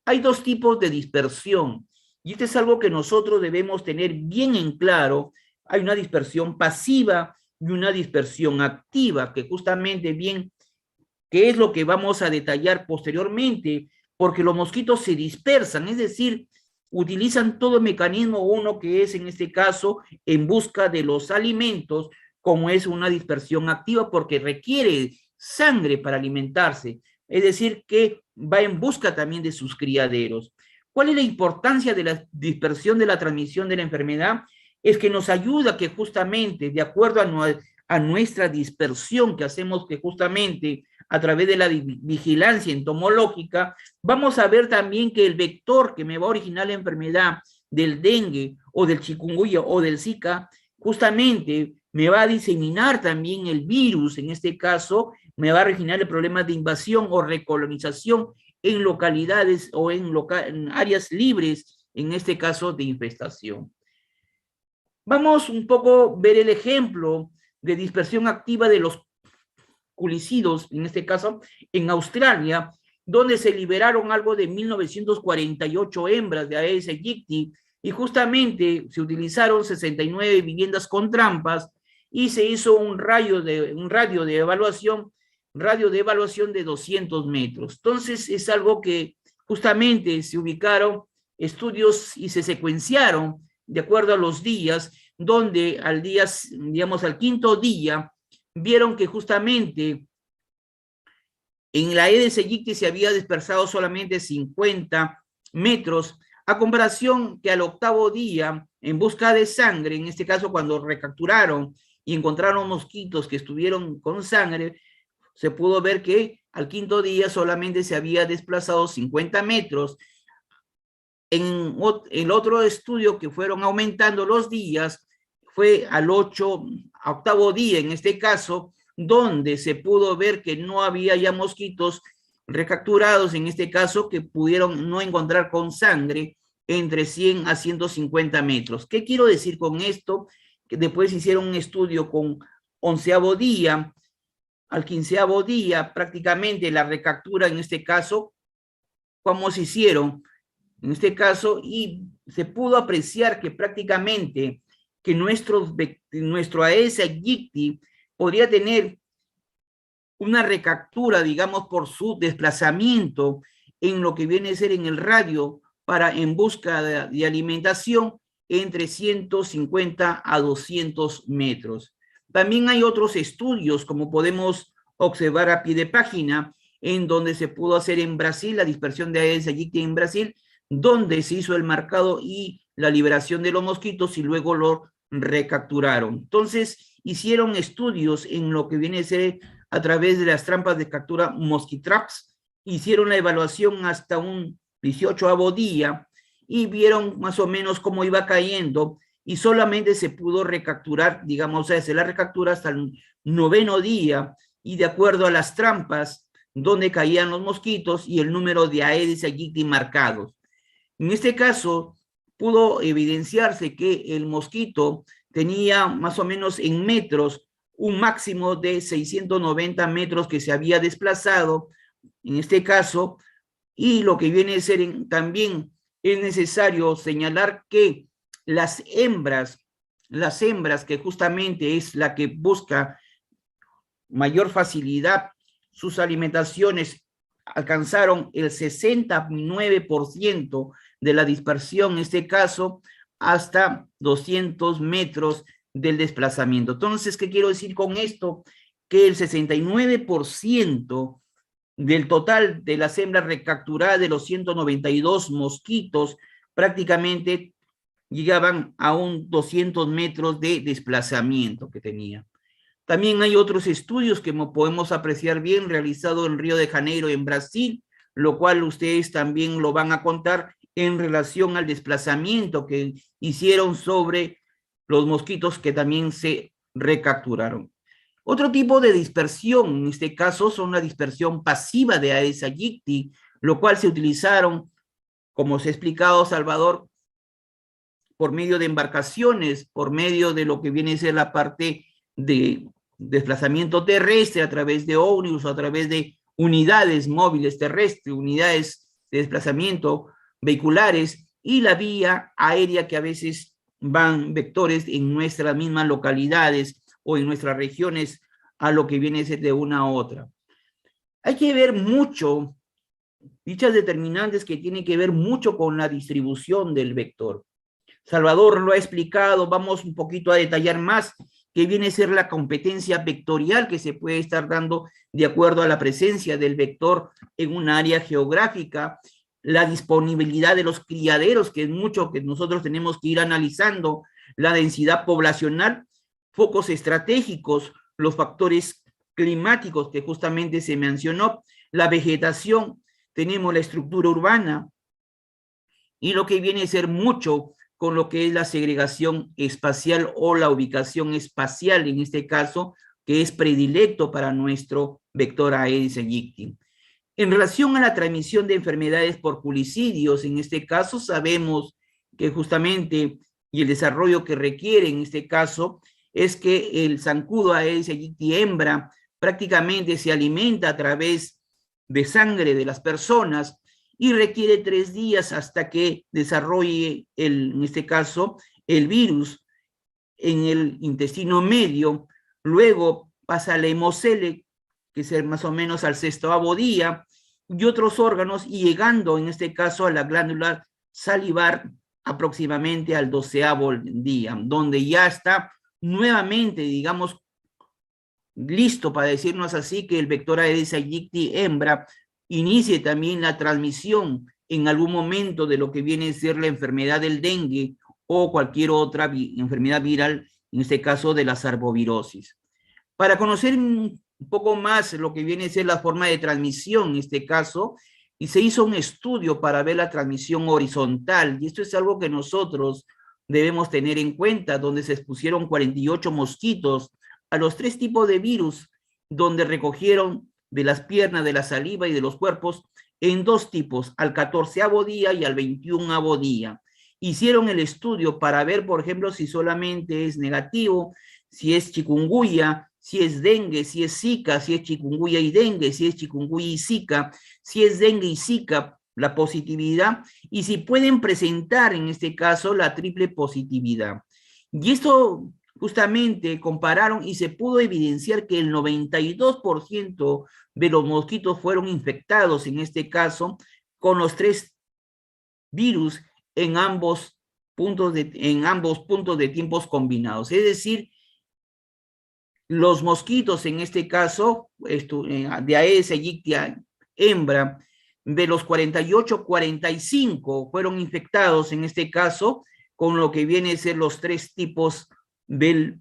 hay dos tipos de dispersión, y esto es algo que nosotros debemos tener bien en claro. Hay una dispersión pasiva y una dispersión activa, que justamente bien, que es lo que vamos a detallar posteriormente, porque los mosquitos se dispersan, es decir, utilizan todo el mecanismo uno, que es en este caso en busca de los alimentos, como es una dispersión activa, porque requiere sangre para alimentarse, es decir, que va en busca también de sus criaderos. ¿Cuál es la importancia de la dispersión de la transmisión de la enfermedad? Es que nos ayuda que justamente, de acuerdo a nuestra dispersión que hacemos, que justamente a través de la vigilancia entomológica, vamos a ver también que el vector que me va a originar la enfermedad del dengue o del chikungunya o del Zika, justamente me va a diseminar también el virus, en este caso, me va a originar el problema de invasión o recolonización en localidades o en áreas libres, en este caso de infestación. Vamos un poco a ver el ejemplo de dispersión activa de los culicidos, en este caso en Australia, donde se liberaron algo de 1948 hembras de Aedes aegypti y justamente se utilizaron 69 viviendas con trampas y se hizo un radio de evaluación de 200 metros. Entonces es algo que justamente se ubicaron estudios y se secuenciaron de acuerdo a los días, donde al día, digamos, al quinto día, vieron que justamente en la Aedes aegypti se había dispersado solamente 50 metros, a comparación que al octavo día, en busca de sangre, en este caso cuando recapturaron y encontraron mosquitos que estuvieron con sangre, se pudo ver que al quinto día solamente se había desplazado 50 metros. En el otro estudio que fueron aumentando los días, fue al octavo día en este caso, donde se pudo ver que no había ya mosquitos recapturados, en este caso, que pudieron no encontrar con sangre entre 100 a 150 metros. ¿Qué quiero decir con esto? Que después hicieron un estudio con onceavo día, al quinceavo día, prácticamente la recaptura en este caso, ¿cómo se hicieron? En este caso, y se pudo apreciar que prácticamente que nuestro Aedes aegypti podría tener una recaptura, digamos, por su desplazamiento en lo que viene a ser en el radio en busca de alimentación entre 150 a 200 metros. También hay otros estudios, como podemos observar a pie de página, en donde se pudo hacer en Brasil la dispersión de Aedes aegypti en Brasil, donde se hizo el marcado y la liberación de los mosquitos y luego lo recapturaron. Entonces, hicieron estudios en lo que viene a ser a través de las trampas de captura Mosquitraps, hicieron la evaluación hasta un 18avo día y vieron más o menos cómo iba cayendo y solamente se pudo recapturar, digamos, se la recaptura hasta el 9º día y de acuerdo a las trampas donde caían los mosquitos y el número de Aedes aegypti marcados. En este caso, pudo evidenciarse que el mosquito tenía más o menos en metros un máximo de 690 metros que se había desplazado, en este caso, y lo que viene a ser también es necesario señalar que las hembras que justamente es la que busca mayor facilidad, sus alimentaciones alcanzaron el 69% de la dispersión, en este caso, hasta 200 metros del desplazamiento. Entonces, ¿qué quiero decir con esto? Que el 69% del total de las hembras recapturadas de los 192 mosquitos prácticamente llegaban a un 200 metros de desplazamiento que tenía. También hay otros estudios que podemos apreciar bien realizados en Río de Janeiro, en Brasil, lo cual ustedes también lo van a contar en relación al desplazamiento que hicieron sobre los mosquitos que también se recapturaron. Otro tipo de dispersión, en este caso, son la dispersión pasiva de Aedes aegypti, lo cual se utilizaron, como se ha explicado, Salvador, por medio de embarcaciones, por medio de lo que viene a ser la parte de desplazamiento terrestre a través de ómnibus, a través de unidades móviles terrestres, unidades de desplazamiento vehiculares y la vía aérea que a veces van vectores en nuestras mismas localidades o en nuestras regiones a lo que viene a ser de una a otra. Hay que ver mucho, dichas determinantes que tienen que ver mucho con la distribución del vector. Salvador lo ha explicado, vamos un poquito a detallar más, que viene a ser la competencia vectorial que se puede estar dando de acuerdo a la presencia del vector en un área geográfica, la disponibilidad de los criaderos, que es mucho que nosotros tenemos que ir analizando, la densidad poblacional, focos estratégicos, los factores climáticos que justamente se mencionó, la vegetación, tenemos la estructura urbana y lo que viene a ser mucho con lo que es la segregación espacial o la ubicación espacial, en este caso, que es predilecto para nuestro vector Aedes aegypti. En relación a la transmisión de enfermedades por pulicidios, en este caso sabemos que justamente y el desarrollo que requiere en este caso es que el zancudo Aedes aegypti hembra prácticamente se alimenta a través de sangre de las personas y requiere 3 días hasta que desarrolle, en este caso, el virus en el intestino medio. Luego pasa a la hemocele, que es más o menos al 6º día, y otros órganos, y llegando en este caso a la glándula salivar aproximadamente al 12º día, donde ya está nuevamente, digamos, listo para decirnos así que el vector Aedes aegypti hembra inicie también la transmisión en algún momento de lo que viene a ser la enfermedad del dengue o cualquier otra enfermedad viral, en este caso de la sarbovirosis. Para conocer un poco más lo que viene a ser la forma de transmisión en este caso, y se hizo un estudio para ver la transmisión horizontal, y esto es algo que nosotros debemos tener en cuenta, donde se expusieron 48 mosquitos a los 3 tipos de virus, donde recogieron de las piernas, de la saliva y de los cuerpos en 2 tipos, al 14º día y al 21º día. Hicieron el estudio para ver, por ejemplo, si solamente es negativo, si es chikungunya, si es dengue, si es zika, si es chikungunya y dengue, si es chikungunya y zika, si es dengue y zika, la positividad, y si pueden presentar en este caso la triple positividad. Y esto justamente compararon y se pudo evidenciar que el 92% de los mosquitos fueron infectados en este caso con los 3 virus en ambos puntos de tiempos combinados. Es decir, los mosquitos en este caso de Aedes aegypti hembra, de los 48, 45 fueron infectados en este caso con lo que viene a ser los 3 tipos en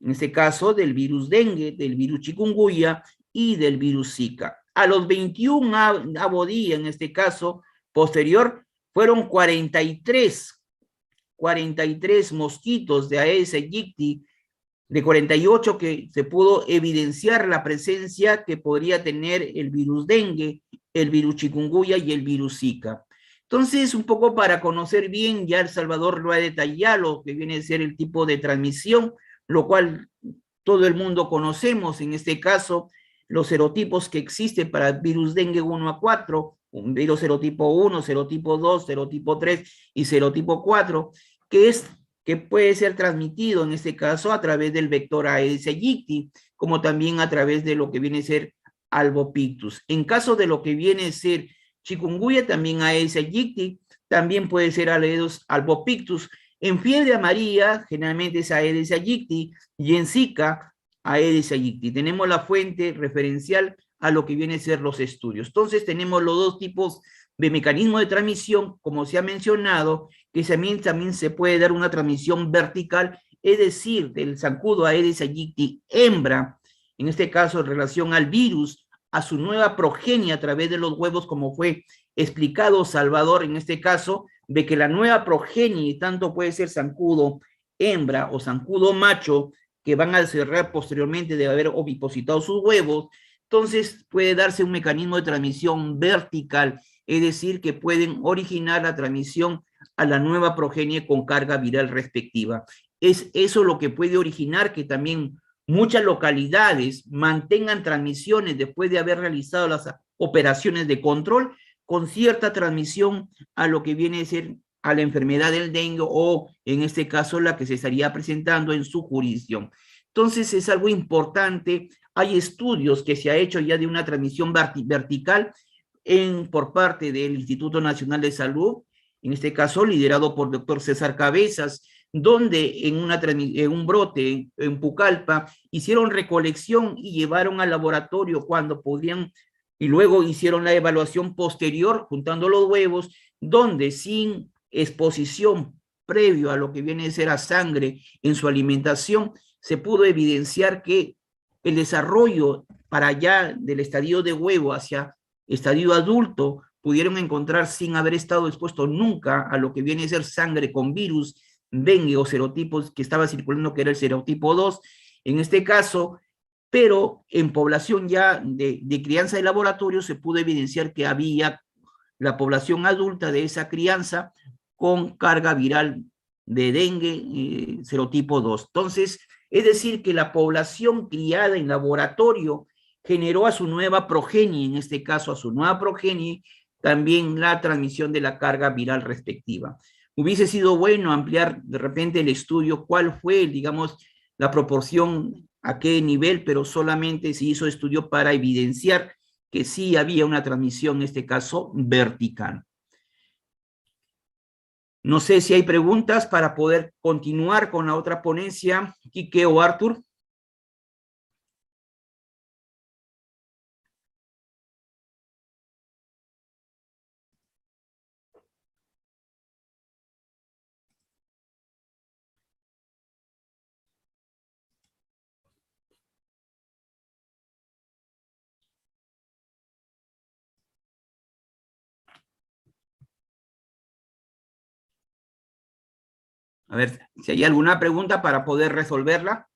este caso, del virus dengue, del virus chikungunya y del virus zika. A los 21 día, en este caso, posterior, fueron 43 mosquitos de Aedes aegypti, de 48 que se pudo evidenciar la presencia que podría tener el virus dengue, el virus chikungunya y el virus zika. Entonces, un poco para conocer bien, ya El Salvador lo ha detallado, lo que viene a ser el tipo de transmisión, lo cual todo el mundo conocemos, en este caso, los serotipos que existen para el virus dengue 1 a 4, un virus serotipo 1, serotipo 2, serotipo 3 y serotipo 4, que puede ser transmitido en este caso a través del vector Aedes aegypti, como también a través de lo que viene a ser albopictus. En caso de lo que viene a ser chikungunya, también Aedes aegypti, también puede ser albopictus. En fiebre amarilla, generalmente es Aedes aegypti, y en Zika, Aedes aegypti. Tenemos la fuente referencial a lo que viene a ser los estudios. Entonces, tenemos los 2 tipos de mecanismo de transmisión, como se ha mencionado, que también se puede dar una transmisión vertical, es decir, del zancudo Aedes aegypti hembra, en este caso en relación al virus, a su nueva progenie a través de los huevos, como fue explicado Salvador en este caso, de que la nueva progenie, tanto puede ser zancudo hembra o zancudo macho, que van a cerrar posteriormente de haber ovipositado sus huevos, entonces puede darse un mecanismo de transmisión vertical, es decir, que pueden originar la transmisión a la nueva progenie con carga viral respectiva. Es eso lo que puede originar que también muchas localidades mantengan transmisiones después de haber realizado las operaciones de control con cierta transmisión a lo que viene a ser a la enfermedad del dengue o en este caso la que se estaría presentando en su jurisdicción. Entonces es algo importante. Hay estudios que se ha hecho ya de una transmisión vertical por parte del Instituto Nacional de Salud, en este caso liderado por el doctor César Cabezas, donde en un brote en Pucallpa hicieron recolección y llevaron al laboratorio cuando podían y luego hicieron la evaluación posterior juntando los huevos, donde sin exposición previo a lo que viene a ser a sangre en su alimentación, se pudo evidenciar que el desarrollo para allá del estadio de huevo hacia estadio adulto pudieron encontrar sin haber estado expuesto nunca a lo que viene a ser sangre con virus, dengue o serotipos que estaba circulando, que era el serotipo 2. En este caso, pero en población ya de crianza de laboratorio se pudo evidenciar que había la población adulta de esa crianza con carga viral de dengue, serotipo 2. Entonces, es decir, que la población criada en laboratorio generó a su nueva progenie, en este caso a su nueva progenie, también la transmisión de la carga viral respectiva. Hubiese sido bueno ampliar de repente el estudio, cuál fue, digamos, la proporción, a qué nivel, pero solamente se hizo estudio para evidenciar que sí había una transmisión, en este caso, vertical. No sé si hay preguntas para poder continuar con la otra ponencia, Quique o Arthur. A ver si hay alguna pregunta para poder resolverla.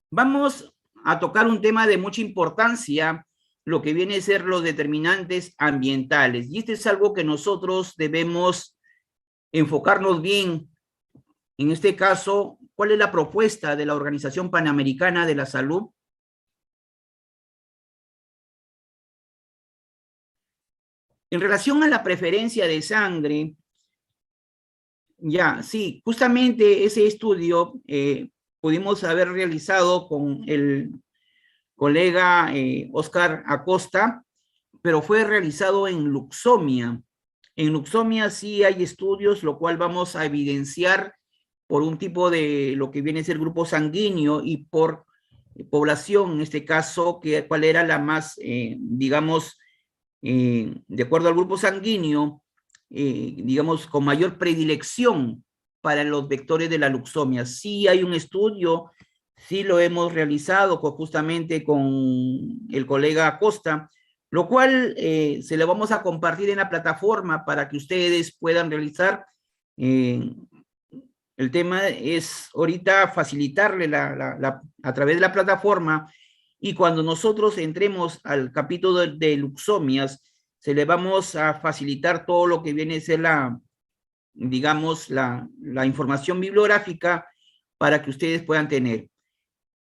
Vamos a tocar un tema de mucha importancia, lo que viene a ser los determinantes ambientales. Y este es algo que nosotros debemos enfocarnos bien. En este caso, ¿cuál es la propuesta de la Organización Panamericana de la Salud? En relación a la preferencia de sangre, ya, sí, justamente ese estudio pudimos haber realizado con el colega Oscar Acosta, pero fue realizado en Luxomia. En Luxomia sí hay estudios, lo cual vamos a evidenciar por un tipo de lo que viene a ser grupo sanguíneo y por población, en este caso, que, cuál era la más, digamos, de acuerdo al grupo sanguíneo, digamos, con mayor predilección para los vectores de la luxomia. Sí hay un estudio, sí lo hemos realizado justamente con el colega Acosta, lo cual se lo vamos a compartir en la plataforma para que ustedes puedan realizar. Eh, el tema es ahorita facilitarle a través de la plataforma, y cuando nosotros entremos al capítulo de luxomias, se le vamos a facilitar todo lo que viene a ser digamos, la información bibliográfica para que ustedes puedan tener.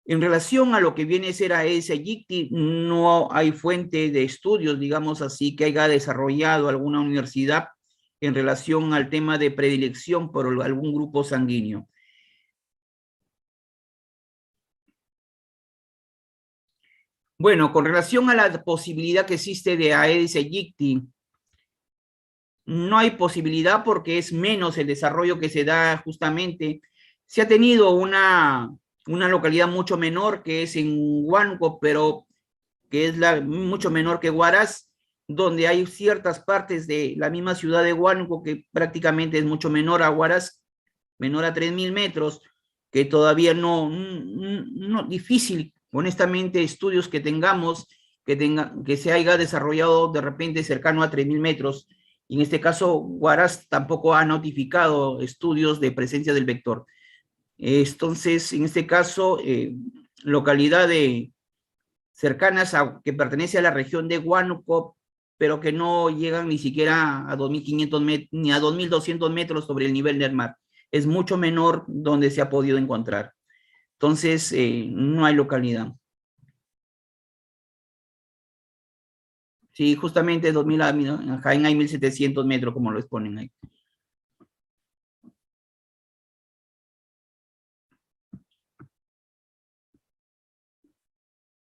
En relación a lo que viene a ser Aedes aegypti, no hay fuente de estudios, digamos así, que haya desarrollado alguna universidad en relación al tema de predilección por algún grupo sanguíneo. Bueno, con relación a la posibilidad que existe de Aedes aegypti, no hay posibilidad porque es menos el desarrollo que se da justamente. Se ha tenido una localidad mucho menor que es en Huánuco, pero que es mucho menor que Huaraz, donde hay ciertas partes de la misma ciudad de Huánuco que prácticamente es mucho menor a Huaraz, menor a 3.000 metros, que todavía no, difícil, honestamente, estudios que tengamos, que se haya desarrollado de repente cercano a 3.000 metros. Y en este caso, Huaraz tampoco ha notificado estudios de presencia del vector. Entonces, en este caso, localidad cercanas que pertenece a la región de Huánuco, pero que no llegan ni siquiera a 2.500 ni a 2.200 metros sobre el nivel del mar. Es mucho menor donde se ha podido encontrar. Entonces, no hay localidad. Sí, justamente 2.000, en Jaén hay 1.700 metros, como lo exponen ahí.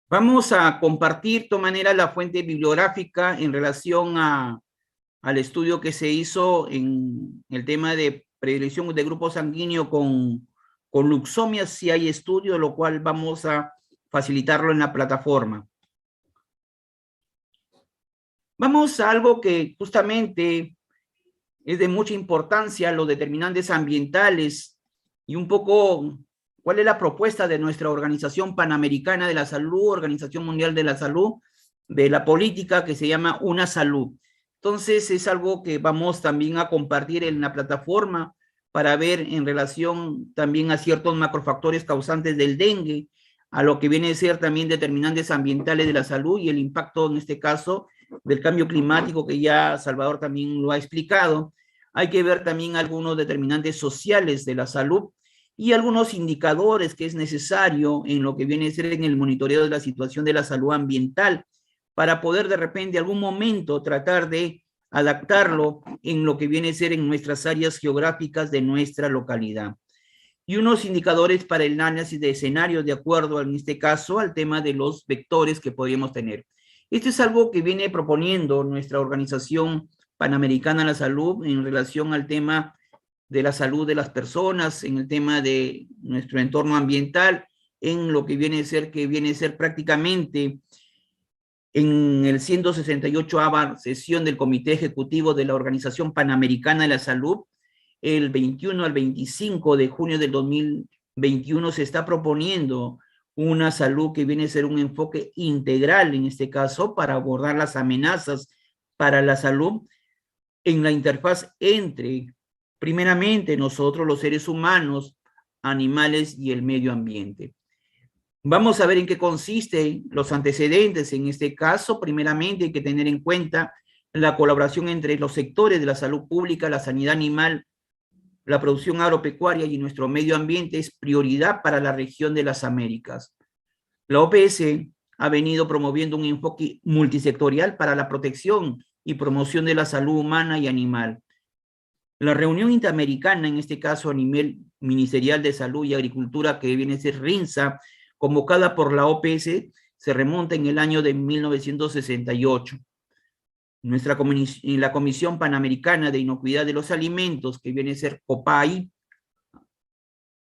Vamos a compartir de todas maneras la fuente bibliográfica en relación al estudio que se hizo en el tema de predilección de grupo sanguíneo con luxomia, sí hay estudio, lo cual vamos a facilitarlo en la plataforma. Vamos a algo que justamente es de mucha importancia, los determinantes ambientales y un poco cuál es la propuesta de nuestra Organización Panamericana de la Salud, Organización Mundial de la Salud, de la política que se llama Una Salud. Entonces es algo que vamos también a compartir en la plataforma para ver en relación también a ciertos macrofactores causantes del dengue, a lo que viene a ser también determinantes ambientales de la salud y el impacto en este caso del cambio climático que ya Salvador también lo ha explicado. Hay que ver también algunos determinantes sociales de la salud y algunos indicadores que es necesario en lo que viene a ser en el monitoreo de la situación de la salud ambiental para poder de repente algún momento tratar de adaptarlo en lo que viene a ser en nuestras áreas geográficas de nuestra localidad. Y unos indicadores para el análisis de escenarios de acuerdo, en este caso, al tema de los vectores que podríamos tener. Esto es algo que viene proponiendo nuestra Organización Panamericana de la Salud en relación al tema de la salud de las personas, en el tema de nuestro entorno ambiental, en lo que viene a ser prácticamente en el 168ª sesión del Comité Ejecutivo de la Organización Panamericana de la Salud, el 21 al 25 de junio del 2021 se está proponiendo una salud que viene a ser un enfoque integral, en este caso, para abordar las amenazas para la salud en la interfaz entre, primeramente, nosotros los seres humanos, animales y el medio ambiente. Vamos a ver en qué consisten los antecedentes. En este caso, primeramente, hay que tener en cuenta la colaboración entre los sectores de la salud pública, la sanidad animal, la producción agropecuaria y nuestro medio ambiente es prioridad para la región de las Américas. La OPS ha venido promoviendo un enfoque multisectorial para la protección y promoción de la salud humana y animal. La reunión interamericana, en este caso a nivel ministerial de salud y agricultura, que viene a ser RINSA, convocada por la OPS, se remonta en el año de 1968. La Comisión Panamericana de Inocuidad de los Alimentos, que viene a ser COPAI,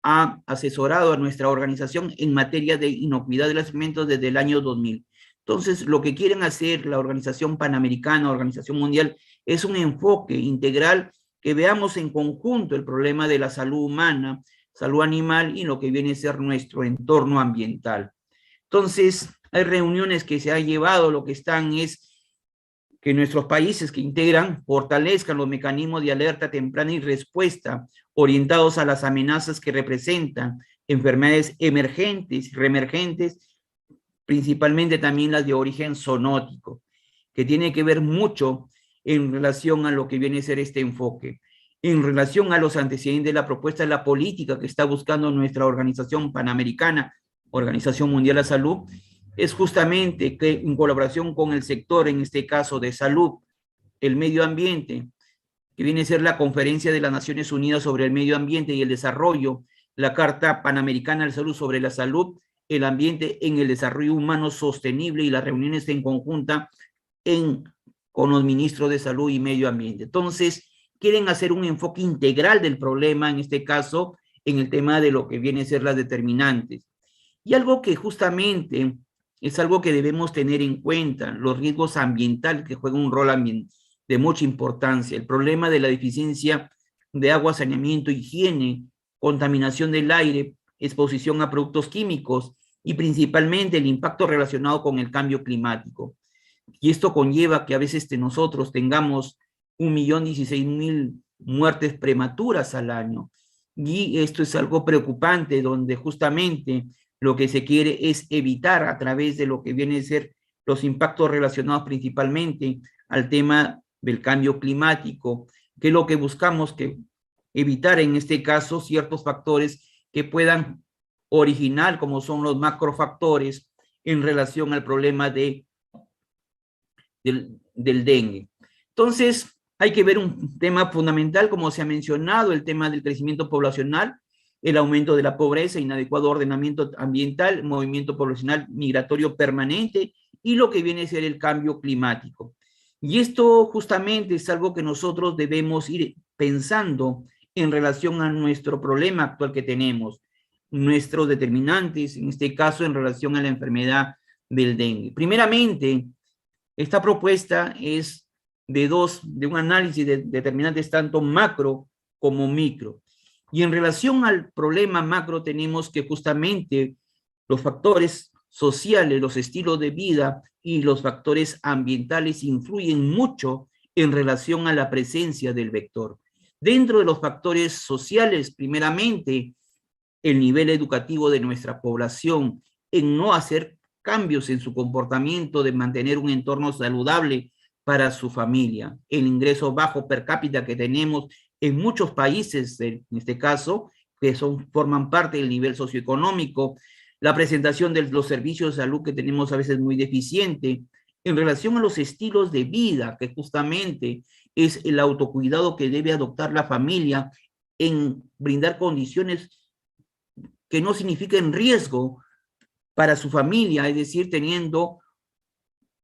ha asesorado a nuestra organización en materia de inocuidad de los alimentos desde el año 2000. Entonces, lo que quieren hacer la Organización Panamericana, Organización Mundial, es un enfoque integral que veamos en conjunto el problema de la salud humana, salud animal y lo que viene a ser nuestro entorno ambiental. Entonces, hay reuniones que se han llevado, lo que están es que nuestros países que integran fortalezcan los mecanismos de alerta temprana y respuesta orientados a las amenazas que representan enfermedades emergentes y reemergentes, principalmente también las de origen zoonótico, que tiene que ver mucho en relación a lo que viene a ser este enfoque. En relación a los antecedentes de la propuesta de la política que está buscando nuestra Organización Panamericana, Organización Mundial de la Salud, es justamente que en colaboración con el sector, en este caso de salud, el medio ambiente, que viene a ser la Conferencia de las Naciones Unidas sobre el Medio Ambiente y el Desarrollo, la Carta Panamericana de Salud sobre la Salud, el ambiente en el desarrollo humano sostenible y las reuniones en conjunta con los ministros de Salud y Medio Ambiente. Entonces, quieren hacer un enfoque integral del problema, en este caso, en el tema de lo que viene a ser las determinantes. Y algo que justamente es algo que debemos tener en cuenta, los riesgos ambientales que juegan un rol de mucha importancia, el problema de la deficiencia de agua, saneamiento, higiene, contaminación del aire, exposición a productos químicos y principalmente el impacto relacionado con el cambio climático. Y esto conlleva que a veces nosotros tengamos 1.016.000 muertes prematuras al año. Y esto es algo preocupante, donde justamente lo que se quiere es evitar a través de lo que viene a ser los impactos relacionados principalmente al tema del cambio climático, que es lo que buscamos que evitar en este caso ciertos factores que puedan originar, como son los macrofactores en relación al problema del dengue. Entonces, hay que ver un tema fundamental, como se ha mencionado, el tema del crecimiento poblacional, el aumento de la pobreza, inadecuado ordenamiento ambiental, movimiento poblacional migratorio permanente y lo que viene a ser el cambio climático. Y esto justamente es algo que nosotros debemos ir pensando en relación a nuestro problema actual que tenemos, nuestros determinantes, en este caso en relación a la enfermedad del dengue. Primeramente, esta propuesta es de un análisis de determinantes tanto macro como micro. Y en relación al problema macro tenemos que justamente los factores sociales, los estilos de vida y los factores ambientales influyen mucho en relación a la presencia del vector. Dentro de los factores sociales, primeramente, el nivel educativo de nuestra población, en no hacer cambios en su comportamiento, de mantener un entorno saludable para su familia, el ingreso bajo per cápita que tenemos en muchos países, en este caso, que forman parte del nivel socioeconómico, la presentación de los servicios de salud que tenemos a veces muy deficiente, en relación a los estilos de vida, que justamente es el autocuidado que debe adoptar la familia en brindar condiciones que no signifiquen riesgo para su familia, es decir, teniendo,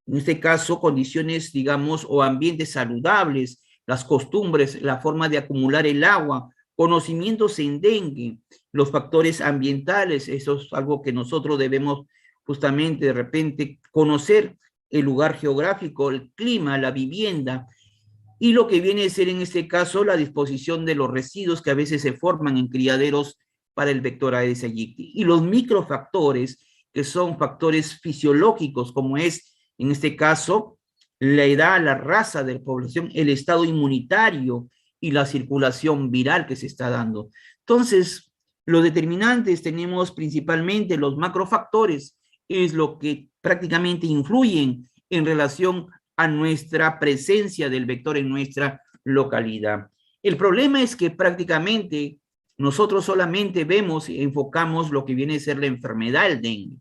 en este caso, condiciones, digamos, o ambientes saludables, las costumbres, la forma de acumular el agua, conocimientos en dengue, los factores ambientales, eso es algo que nosotros debemos justamente de repente conocer el lugar geográfico, el clima, la vivienda, y lo que viene a ser en este caso la disposición de los residuos que a veces se forman en criaderos para el vector Aedes aegypti. Y los microfactores, que son factores fisiológicos, como es en este caso la edad, la raza de la población, el estado inmunitario y la circulación viral que se está dando. Entonces, los determinantes tenemos principalmente los macrofactores, es lo que prácticamente influyen en relación a nuestra presencia del vector en nuestra localidad. El problema es que prácticamente nosotros solamente vemos y enfocamos lo que viene a ser la enfermedad del dengue,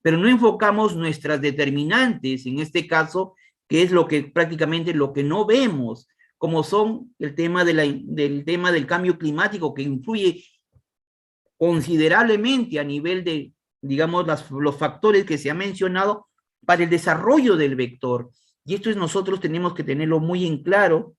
pero no enfocamos nuestras determinantes, en este caso, que es lo que prácticamente lo que no vemos, como son el tema del cambio climático que influye considerablemente a nivel de, digamos, los factores que se han mencionado para el desarrollo del vector. Y esto es nosotros tenemos que tenerlo muy en claro,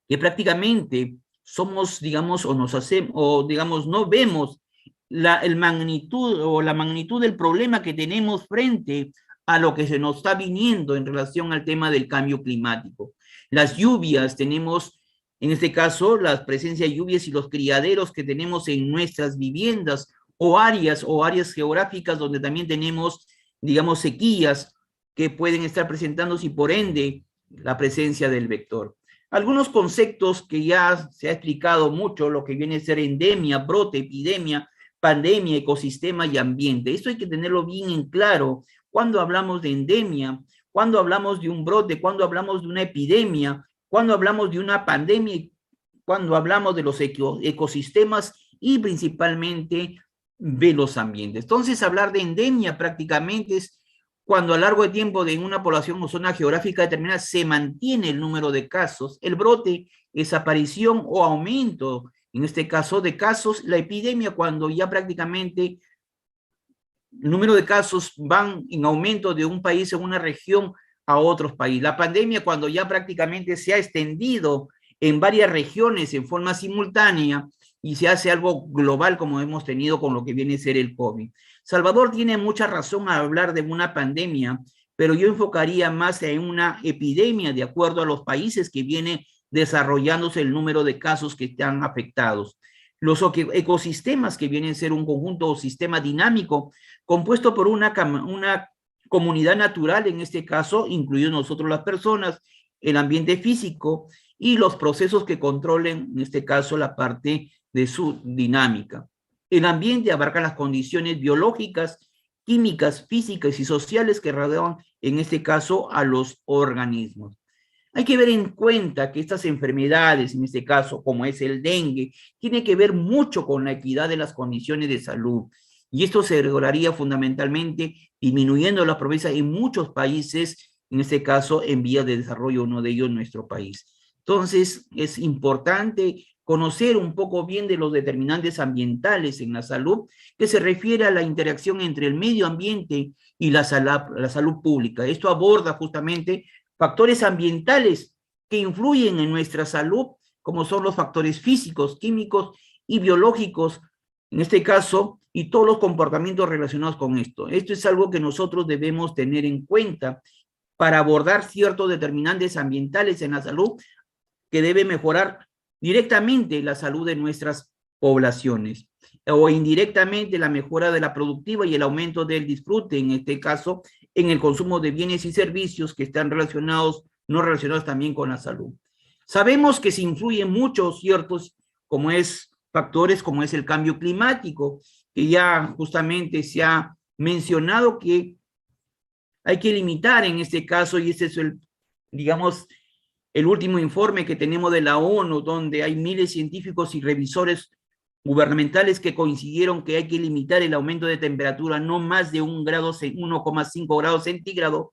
que prácticamente somos, digamos, o nos hacemos, o digamos, no vemos el magnitud o la magnitud del problema que tenemos frente a lo que se nos está viniendo en relación al tema del cambio climático. Las lluvias, tenemos en este caso la presencia de lluvias y los criaderos que tenemos en nuestras viviendas o áreas geográficas donde también tenemos, digamos, sequías que pueden estar presentándose y por ende la presencia del vector. Algunos conceptos que ya se ha explicado mucho, lo que viene a ser endemia, brote, epidemia, pandemia, ecosistema y ambiente. Esto hay que tenerlo bien en claro cuando hablamos de endemia, cuando hablamos de un brote, cuando hablamos de una epidemia, cuando hablamos de una pandemia, cuando hablamos de los ecosistemas y principalmente de los ambientes. Entonces, hablar de endemia prácticamente es cuando a largo de tiempo de una población o zona geográfica determinada se mantiene el número de casos. El brote es aparición o aumento, en este caso, de casos. La epidemia, cuando ya prácticamente el número de casos van en aumento de un país en una región a otros países. La pandemia, cuando ya prácticamente se ha extendido en varias regiones en forma simultánea y se hace algo global como hemos tenido con lo que viene a ser el COVID. Salvador tiene mucha razón al hablar de una pandemia, pero yo enfocaría más en una epidemia de acuerdo a los países que viene desarrollándose el número de casos que están afectados. Los ecosistemas que vienen a ser un conjunto o sistema dinámico compuesto por una comunidad natural, en este caso, incluidos nosotros las personas, el ambiente físico y los procesos que controlen, en este caso, la parte de su dinámica. El ambiente abarca las condiciones biológicas, químicas, físicas y sociales que rodean, en este caso, a los organismos. Hay que ver en cuenta que estas enfermedades, en este caso, como es el dengue, tiene que ver mucho con la equidad de las condiciones de salud. Y esto se lograría fundamentalmente disminuyendo la pobreza en muchos países, en este caso, en vías de desarrollo, uno de ellos nuestro país. Entonces, es importante conocer un poco bien de los determinantes ambientales en la salud, que se refiere a la interacción entre el medio ambiente y la salud pública. Esto aborda justamente factores ambientales que influyen en nuestra salud, como son los factores físicos, químicos y biológicos, en este caso, y todos los comportamientos relacionados con esto. Esto es algo que nosotros debemos tener en cuenta para abordar ciertos determinantes ambientales en la salud que debe mejorar directamente la salud de nuestras poblaciones o indirectamente la mejora de la productiva y el aumento del disfrute, en este caso, en el consumo de bienes y servicios que están relacionados, no relacionados también con la salud. Sabemos que se influyen muchos ciertos, como es factores como es el cambio climático, que ya justamente se ha mencionado que hay que limitar en este caso, y ese es el, digamos, el último informe que tenemos de la ONU, donde hay miles de científicos y revisores gubernamentales que coincidieron que hay que limitar el aumento de temperatura no más de 1,5 grados centígrados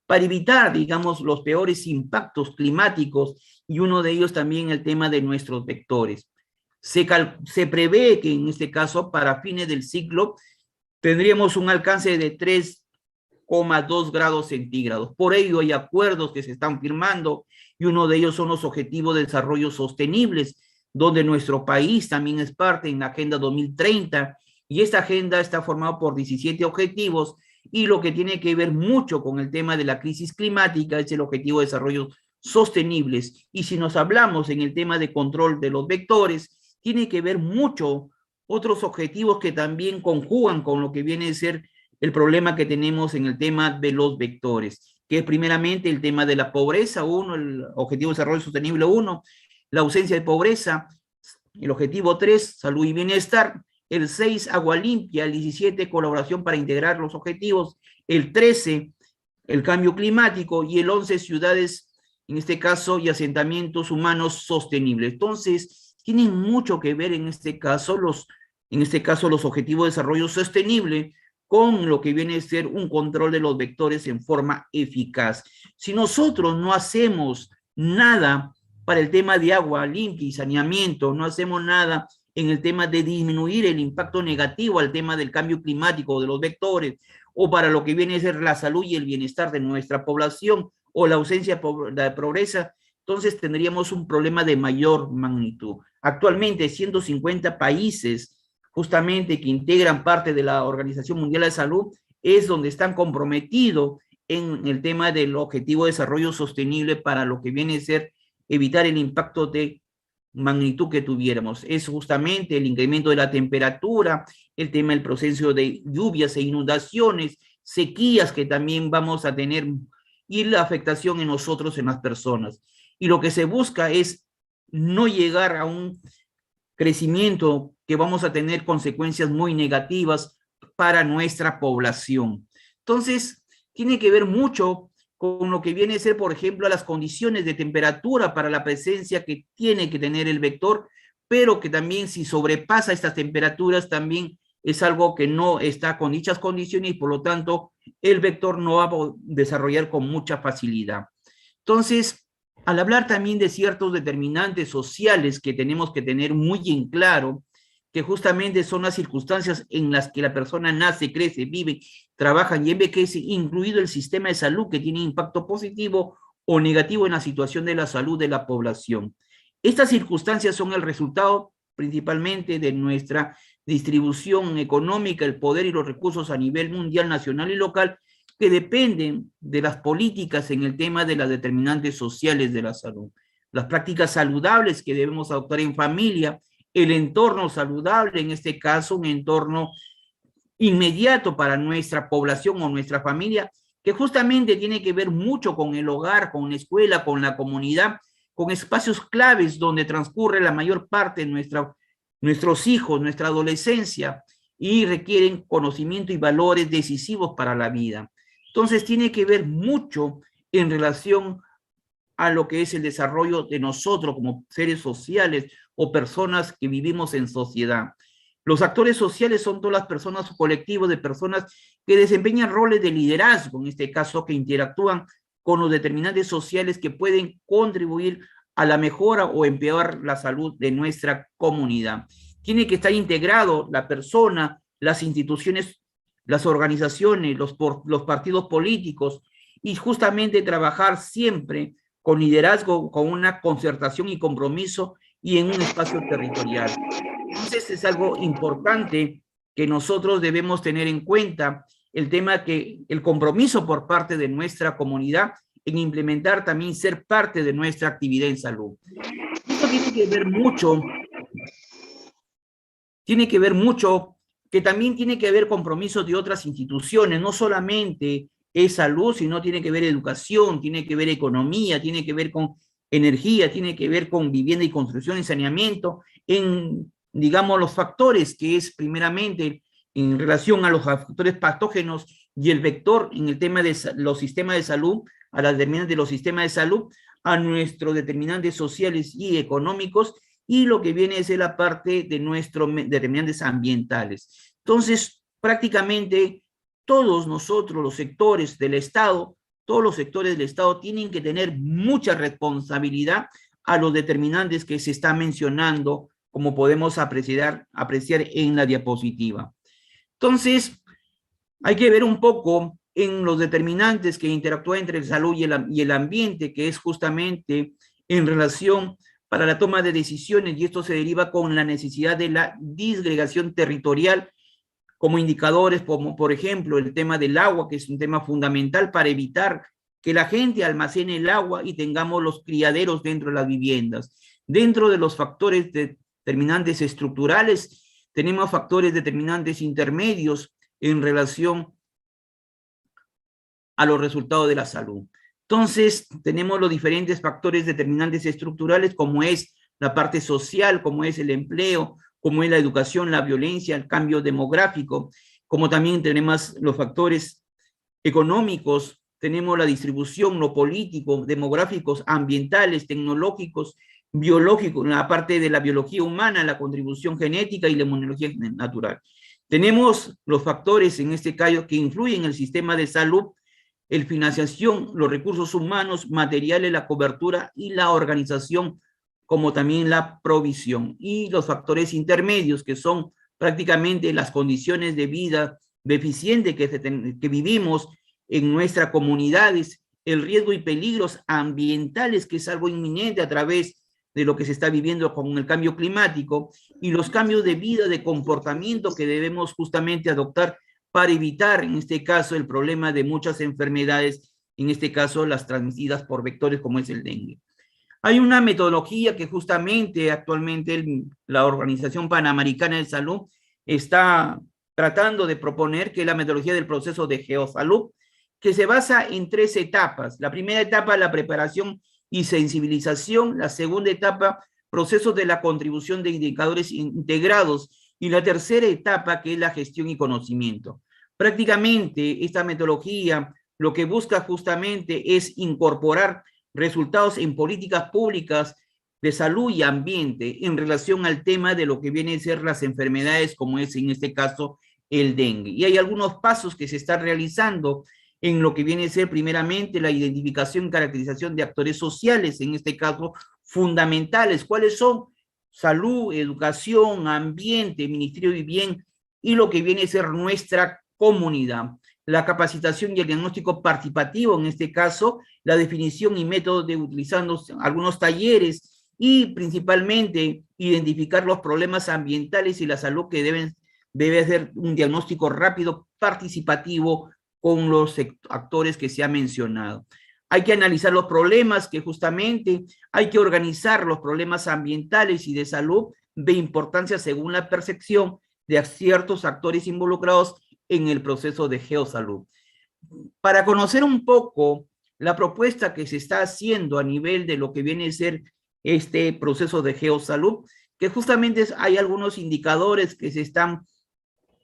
para evitar, digamos, los peores impactos climáticos, y uno de ellos también el tema de nuestros vectores. Se prevé que en este caso, para fines del siglo, tendríamos un alcance de 3,2 grados centígrados. Por ello hay acuerdos que se están firmando y uno de ellos son los Objetivos de Desarrollo Sostenibles, donde nuestro país también es parte en la Agenda 2030, y esta agenda está formada por 17 objetivos, y lo que tiene que ver mucho con el tema de la crisis climática es el Objetivo de Desarrollo Sostenibles. Y si nos hablamos en el tema de control de los vectores, tiene que ver mucho otros objetivos que también conjugan con lo que viene a ser el problema que tenemos en el tema de los vectores, que es primeramente el tema de la pobreza, el Objetivo de Desarrollo Sostenible 1, la ausencia de pobreza, el objetivo 3, salud y bienestar, el 6, agua limpia, el 17, colaboración para integrar los objetivos, el 13, el cambio climático, y el 11, ciudades, en este caso, y asentamientos humanos sostenibles. Entonces, tienen mucho que ver en este caso los objetivos de desarrollo sostenible con lo que viene a ser un control de los vectores en forma eficaz. Si nosotros no hacemos nada para el tema de agua limpia y saneamiento, no hacemos nada en el tema de disminuir el impacto negativo al tema del cambio climático, de los vectores, o para lo que viene a ser la salud y el bienestar de nuestra población, o la ausencia de pobreza, entonces tendríamos un problema de mayor magnitud. Actualmente 150 países justamente que integran parte de la Organización Mundial de Salud es donde están comprometidos en el tema del Objetivo de Desarrollo Sostenible para lo que viene a ser evitar el impacto de magnitud que tuviéramos. Es justamente el incremento de la temperatura, el tema del proceso de lluvias e inundaciones, sequías que también vamos a tener, y la afectación en nosotros, en las personas. Y lo que se busca es no llegar a un crecimiento que vamos a tener consecuencias muy negativas para nuestra población. Entonces, tiene que ver mucho con lo que viene a ser, por ejemplo, las condiciones de temperatura para la presencia que tiene que tener el vector, pero que también si sobrepasa estas temperaturas también es algo que no está con dichas condiciones, y por lo tanto el vector no va a desarrollar con mucha facilidad. Entonces, al hablar también de ciertos determinantes sociales que tenemos que tener muy en claro, que justamente son las circunstancias en las que la persona nace, crece, vive, trabaja y envejece, incluido el sistema de salud, que tiene impacto positivo o negativo en la situación de la salud de la población. Estas circunstancias son el resultado principalmente de nuestra distribución económica, el poder y los recursos a nivel mundial, nacional y local, que dependen de las políticas en el tema de las determinantes sociales de la salud. Las prácticas saludables que debemos adoptar en familia, el entorno saludable, en este caso un entorno inmediato para nuestra población o nuestra familia, que justamente tiene que ver mucho con el hogar, con la escuela, con la comunidad, con espacios claves donde transcurre la mayor parte de nuestros hijos, nuestra adolescencia, y requieren conocimiento y valores decisivos para la vida. Entonces tiene que ver mucho en relación a lo que es el desarrollo de nosotros como seres sociales o personas que vivimos en sociedad. Los actores sociales son todas las personas o colectivos de personas que desempeñan roles de liderazgo, en este caso que interactúan con los determinantes sociales que pueden contribuir a la mejora o empeorar la salud de nuestra comunidad. Tiene que estar integrado la persona, las instituciones, las organizaciones, los partidos políticos y justamente trabajar siempre con liderazgo, con una concertación y compromiso y en un espacio territorial. Entonces es algo importante que nosotros debemos tener en cuenta, el tema que el compromiso por parte de nuestra comunidad en implementar también ser parte de nuestra actividad en salud. Esto tiene que ver mucho, que también tiene que ver compromisos de otras instituciones, no solamente es salud, sino tiene que ver educación, tiene que ver economía, tiene que ver con energía, tiene que ver con vivienda y construcción y saneamiento, en, digamos, los factores que es primeramente en relación a los factores patógenos y el vector en el tema de los sistemas de salud, a las determinantes de los sistemas de salud, a nuestros determinantes sociales y económicos, y lo que viene es la parte de nuestros determinantes ambientales. Entonces, prácticamente todos nosotros, los sectores del Estado, todos los sectores del Estado tienen que tener mucha responsabilidad a los determinantes que se está mencionando, como podemos apreciar en la diapositiva. Entonces, hay que ver un poco en los determinantes que interactúan entre la salud y el ambiente, que es justamente en relación para la toma de decisiones, y esto se deriva con la necesidad de la disgregación territorial, como indicadores, como por ejemplo el tema del agua, que es un tema fundamental para evitar que la gente almacene el agua y tengamos los criaderos dentro de las viviendas. Dentro de los factores determinantes estructurales, tenemos factores determinantes intermedios en relación a los resultados de la salud. Entonces, tenemos los diferentes factores determinantes estructurales, como es la parte social, como es el empleo, como es la educación, la violencia, el cambio demográfico, como también tenemos los factores económicos, tenemos la distribución, lo político, demográficos, ambientales, tecnológicos, biológicos, la parte de la biología humana, la contribución genética y la inmunología natural. Tenemos los factores, en este caso, que influyen en el sistema de salud, el financiación, los recursos humanos, materiales, la cobertura y la organización, como también la provisión. Y los factores intermedios, que son prácticamente las condiciones de vida deficiente que vivimos en nuestras comunidades, el riesgo y peligros ambientales, que es algo inminente a través de lo que se está viviendo con el cambio climático, y los cambios de vida, de comportamiento que debemos justamente adoptar para evitar, en este caso, el problema de muchas enfermedades, en este caso, las transmitidas por vectores como es el dengue. Hay una metodología que justamente actualmente la Organización Panamericana de Salud está tratando de proponer, que es la metodología del proceso de geosalud, que se basa en 3 etapas. La primera etapa, la preparación y sensibilización. La segunda etapa, procesos de la contribución de indicadores integrados. Y la tercera etapa, que es la gestión y conocimiento. Prácticamente esta metodología lo que busca justamente es incorporar resultados en políticas públicas de salud y ambiente en relación al tema de lo que vienen a ser las enfermedades, como es en este caso el dengue. Y hay algunos pasos que se están realizando en lo que viene a ser primeramente la identificación y caracterización de actores sociales, en este caso fundamentales. ¿Cuáles son? Salud, educación, ambiente, Ministerio de Vivienda y lo que viene a ser nuestra comunidad. La capacitación y el diagnóstico participativo, en este caso, la definición y métodos de utilizando algunos talleres y principalmente identificar los problemas ambientales y la salud que debe hacer un diagnóstico rápido, participativo con los actores que se ha mencionado. Hay que analizar los problemas, que justamente hay que organizar los problemas ambientales y de salud de importancia según la percepción de ciertos actores involucrados en el proceso de geosalud. Para conocer un poco la propuesta que se está haciendo a nivel de lo que viene a ser este proceso de geosalud, que justamente hay algunos indicadores que se están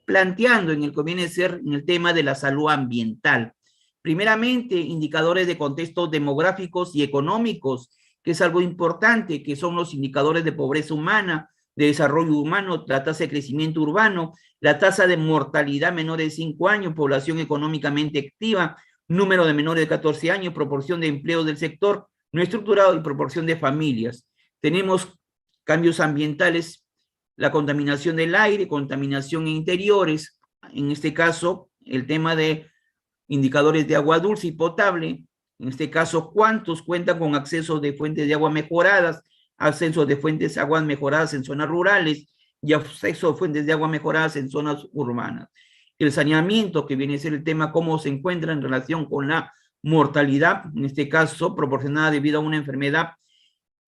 planteando en el que viene a ser en el tema de la salud ambiental. Primeramente, indicadores de contextos demográficos y económicos, que es algo importante, que son los indicadores de pobreza humana, de desarrollo humano, la tasa de crecimiento urbano, la tasa de mortalidad menor de 5 años, población económicamente activa, número de menores de 14 años, proporción de empleo del sector no estructurado y proporción de familias. Tenemos cambios ambientales, la contaminación del aire, contaminación en interiores, en este caso, el tema de indicadores de agua dulce y potable, en este caso, cuántos cuentan con acceso de fuentes de agua mejoradas, acceso de fuentes de agua mejoradas en zonas rurales y acceso de fuentes de agua mejoradas en zonas urbanas. El saneamiento, que viene a ser el tema cómo se encuentra en relación con la mortalidad, en este caso proporcionada debido a una enfermedad,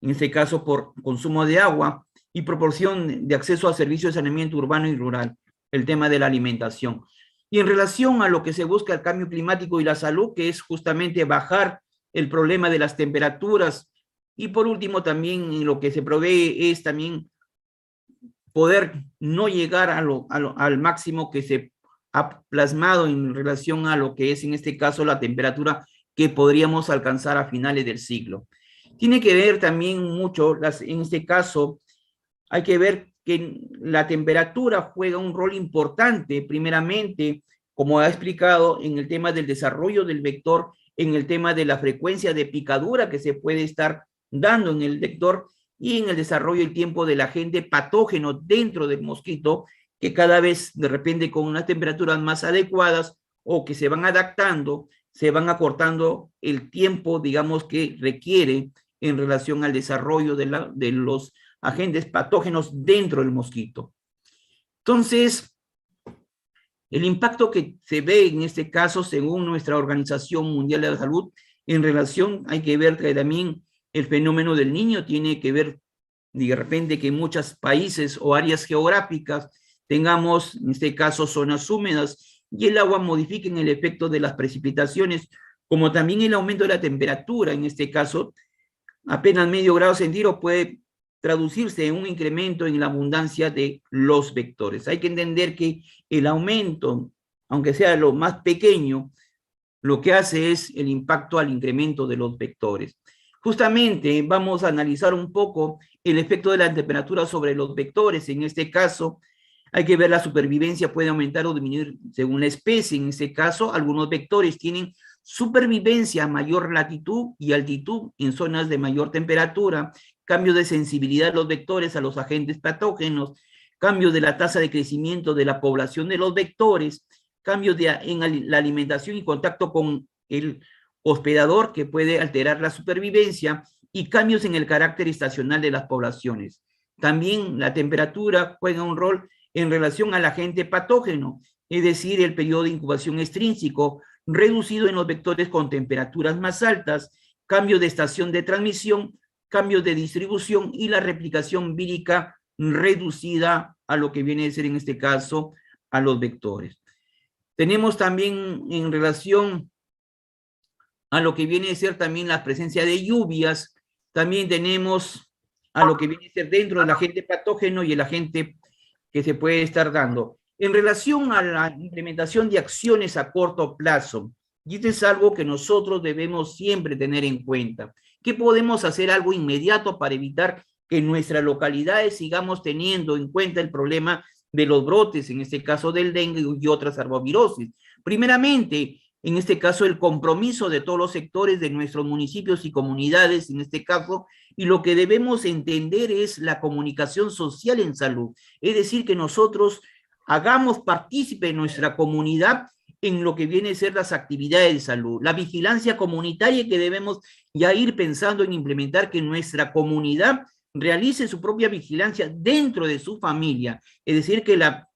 en este caso por consumo de agua, y proporción de acceso a servicios de saneamiento urbano y rural, el tema de la alimentación. Y en relación a lo que se busca el cambio climático y la salud, que es justamente bajar el problema de las temperaturas, y por último también lo que se provee es también poder no llegar al máximo que se ha plasmado en relación a lo que es en este caso la temperatura que podríamos alcanzar a finales del siglo. Tiene que ver también mucho, en este caso, hay que ver que la temperatura juega un rol importante, primeramente, como ha explicado, en el tema del desarrollo del vector, en el tema de la frecuencia de picadura que se puede estar dando en el vector y en el desarrollo y tiempo del agente patógeno dentro del mosquito, que cada vez de repente con unas temperaturas más adecuadas o que se van adaptando, se van acortando el tiempo, digamos, que requiere en relación al desarrollo de los agentes patógenos dentro del mosquito. Entonces, el impacto que se ve en este caso, según nuestra Organización Mundial de la Salud, en relación, hay que ver que también el fenómeno del niño tiene que ver, de repente, que en muchos países o áreas geográficas tengamos, en este caso, zonas húmedas y el agua modifique en el efecto de las precipitaciones, como también el aumento de la temperatura, en este caso, apenas medio grado centígrado puede traducirse en un incremento en la abundancia de los vectores. Hay que entender que el aumento, aunque sea lo más pequeño, lo que hace es el impacto al incremento de los vectores. Justamente vamos a analizar un poco el efecto de la temperatura sobre los vectores. En este caso, hay que ver la supervivencia puede aumentar o disminuir según la especie. En este caso, algunos vectores tienen supervivencia a mayor latitud y altitud en zonas de mayor temperatura, cambio de sensibilidad de los vectores a los agentes patógenos, cambio de la tasa de crecimiento de la población de los vectores, cambios en la alimentación y contacto con el hospedador que puede alterar la supervivencia y cambios en el carácter estacional de las poblaciones. También la temperatura juega un rol en relación al agente patógeno, es decir, el periodo de incubación extrínseco reducido en los vectores con temperaturas más altas, cambio de estación de transmisión, cambios de distribución y la replicación vírica reducida a lo que viene a ser en este caso a los vectores. Tenemos también en relación a lo que viene a ser también la presencia de lluvias, también tenemos a lo que viene a ser dentro del agente patógeno y el agente que se puede estar dando. En relación a la implementación de acciones a corto plazo, y esto es algo que nosotros debemos siempre tener en cuenta. ¿Qué podemos hacer algo inmediato para evitar que en nuestras localidades sigamos teniendo en cuenta el problema de los brotes, en este caso del dengue y otras arbovirosis? Primeramente, en este caso, el compromiso de todos los sectores de nuestros municipios y comunidades, en este caso, y lo que debemos entender es la comunicación social en salud. Es decir, que nosotros hagamos partícipe en nuestra comunidad en lo que viene a ser las actividades de salud, la vigilancia comunitaria que debemos ya ir pensando en implementar, que nuestra comunidad realice su propia vigilancia dentro de su familia, es decir, que la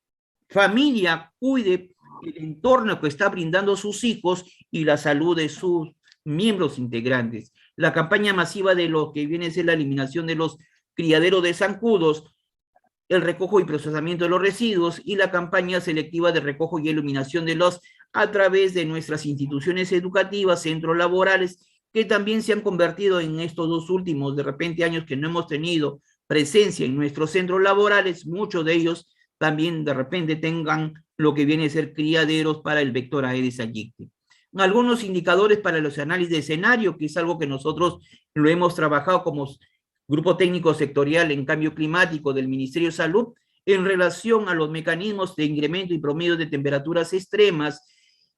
familia cuide el entorno que está brindando sus hijos y la salud de sus miembros integrantes. La campaña masiva de lo que viene a ser la eliminación de los criaderos de zancudos, el recojo y procesamiento de los residuos y la campaña selectiva de recojo y eliminación de los a través de nuestras instituciones educativas, centros laborales, que también se han convertido en estos dos últimos, de repente, años que no hemos tenido presencia en nuestros centros laborales, muchos de ellos también de repente tengan lo que viene a ser criaderos para el vector Aedes aegypti. Algunos indicadores para los análisis de escenario, que es algo que nosotros lo hemos trabajado como Grupo Técnico Sectorial en Cambio Climático del Ministerio de Salud, en relación a los mecanismos de incremento y promedio de temperaturas extremas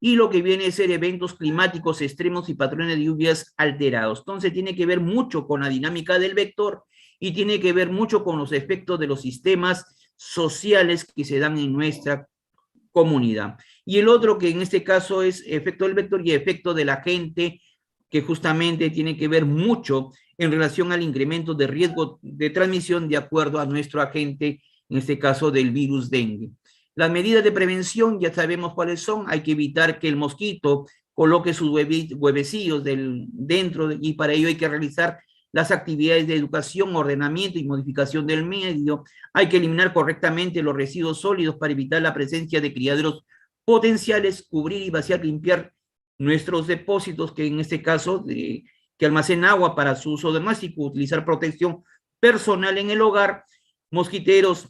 y lo que viene a ser eventos climáticos extremos y patrones de lluvias alterados. Entonces tiene que ver mucho con la dinámica del vector y tiene que ver mucho con los efectos de los sistemas sociales que se dan en nuestra comunidad. Y el otro que en este caso es efecto del vector y efecto del agente, que justamente tiene que ver mucho en relación al incremento de riesgo de transmisión de acuerdo a nuestro agente, en este caso del virus dengue. Las medidas de prevención ya sabemos cuáles son. Hay que evitar que el mosquito coloque sus huevecillos dentro y para ello hay que realizar las actividades de educación, ordenamiento y modificación del medio. Hay que eliminar correctamente los residuos sólidos para evitar la presencia de criaderos potenciales, cubrir y vaciar, limpiar nuestros depósitos, que en este caso, que almacenan agua para su uso doméstico, utilizar protección personal en el hogar, mosquiteros,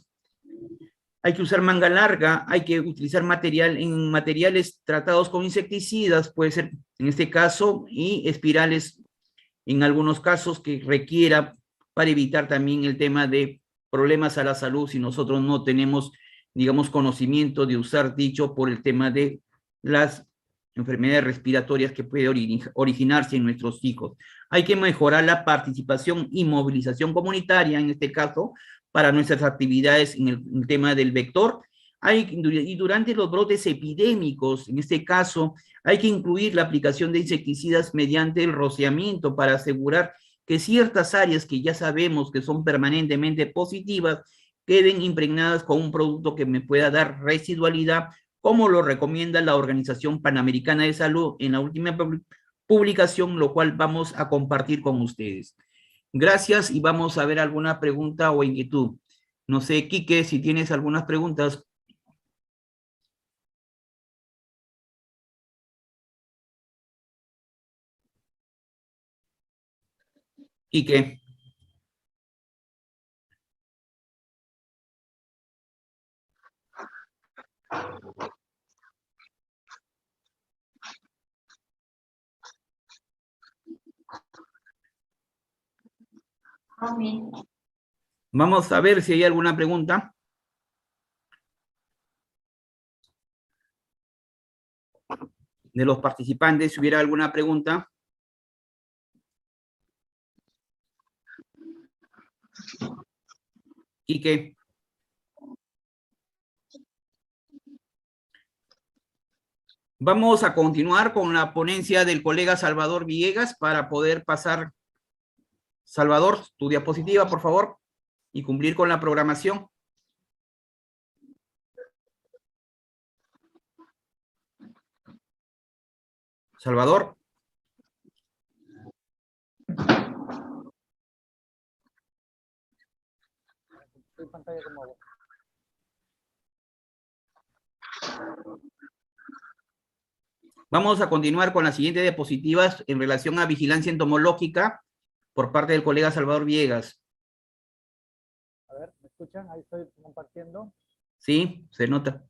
hay que usar manga larga, hay que utilizar materiales tratados con insecticidas, puede ser en este caso, y espirales en algunos casos que requiera para evitar también el tema de problemas a la salud si nosotros no tenemos, digamos, conocimiento de usar dicho por el tema de las enfermedades respiratorias que puede originarse en nuestros hijos. Hay que mejorar la participación y movilización comunitaria, en este caso, para nuestras actividades en el tema del vector. Y durante los brotes epidémicos, en este caso, hay que incluir la aplicación de insecticidas mediante el rociamiento para asegurar que ciertas áreas que ya sabemos que son permanentemente positivas queden impregnadas con un producto que me pueda dar residualidad, como lo recomienda la Organización Panamericana de Salud en la última publicación, lo cual vamos a compartir con ustedes. Gracias y vamos a ver alguna pregunta o inquietud. No sé, Quique, si tienes algunas preguntas. Quique. Vamos a ver si hay alguna pregunta. De los participantes, si hubiera alguna pregunta. Quique. Vamos a continuar con la ponencia del colega Salvador Villegas para poder pasar. Salvador, tu diapositiva, por favor, y cumplir con la programación. Salvador. Vamos a continuar con las siguientes diapositivas en relación a vigilancia entomológica por parte del colega Salvador Villegas. A ver, ¿me escuchan? Ahí estoy compartiendo. Sí, se nota.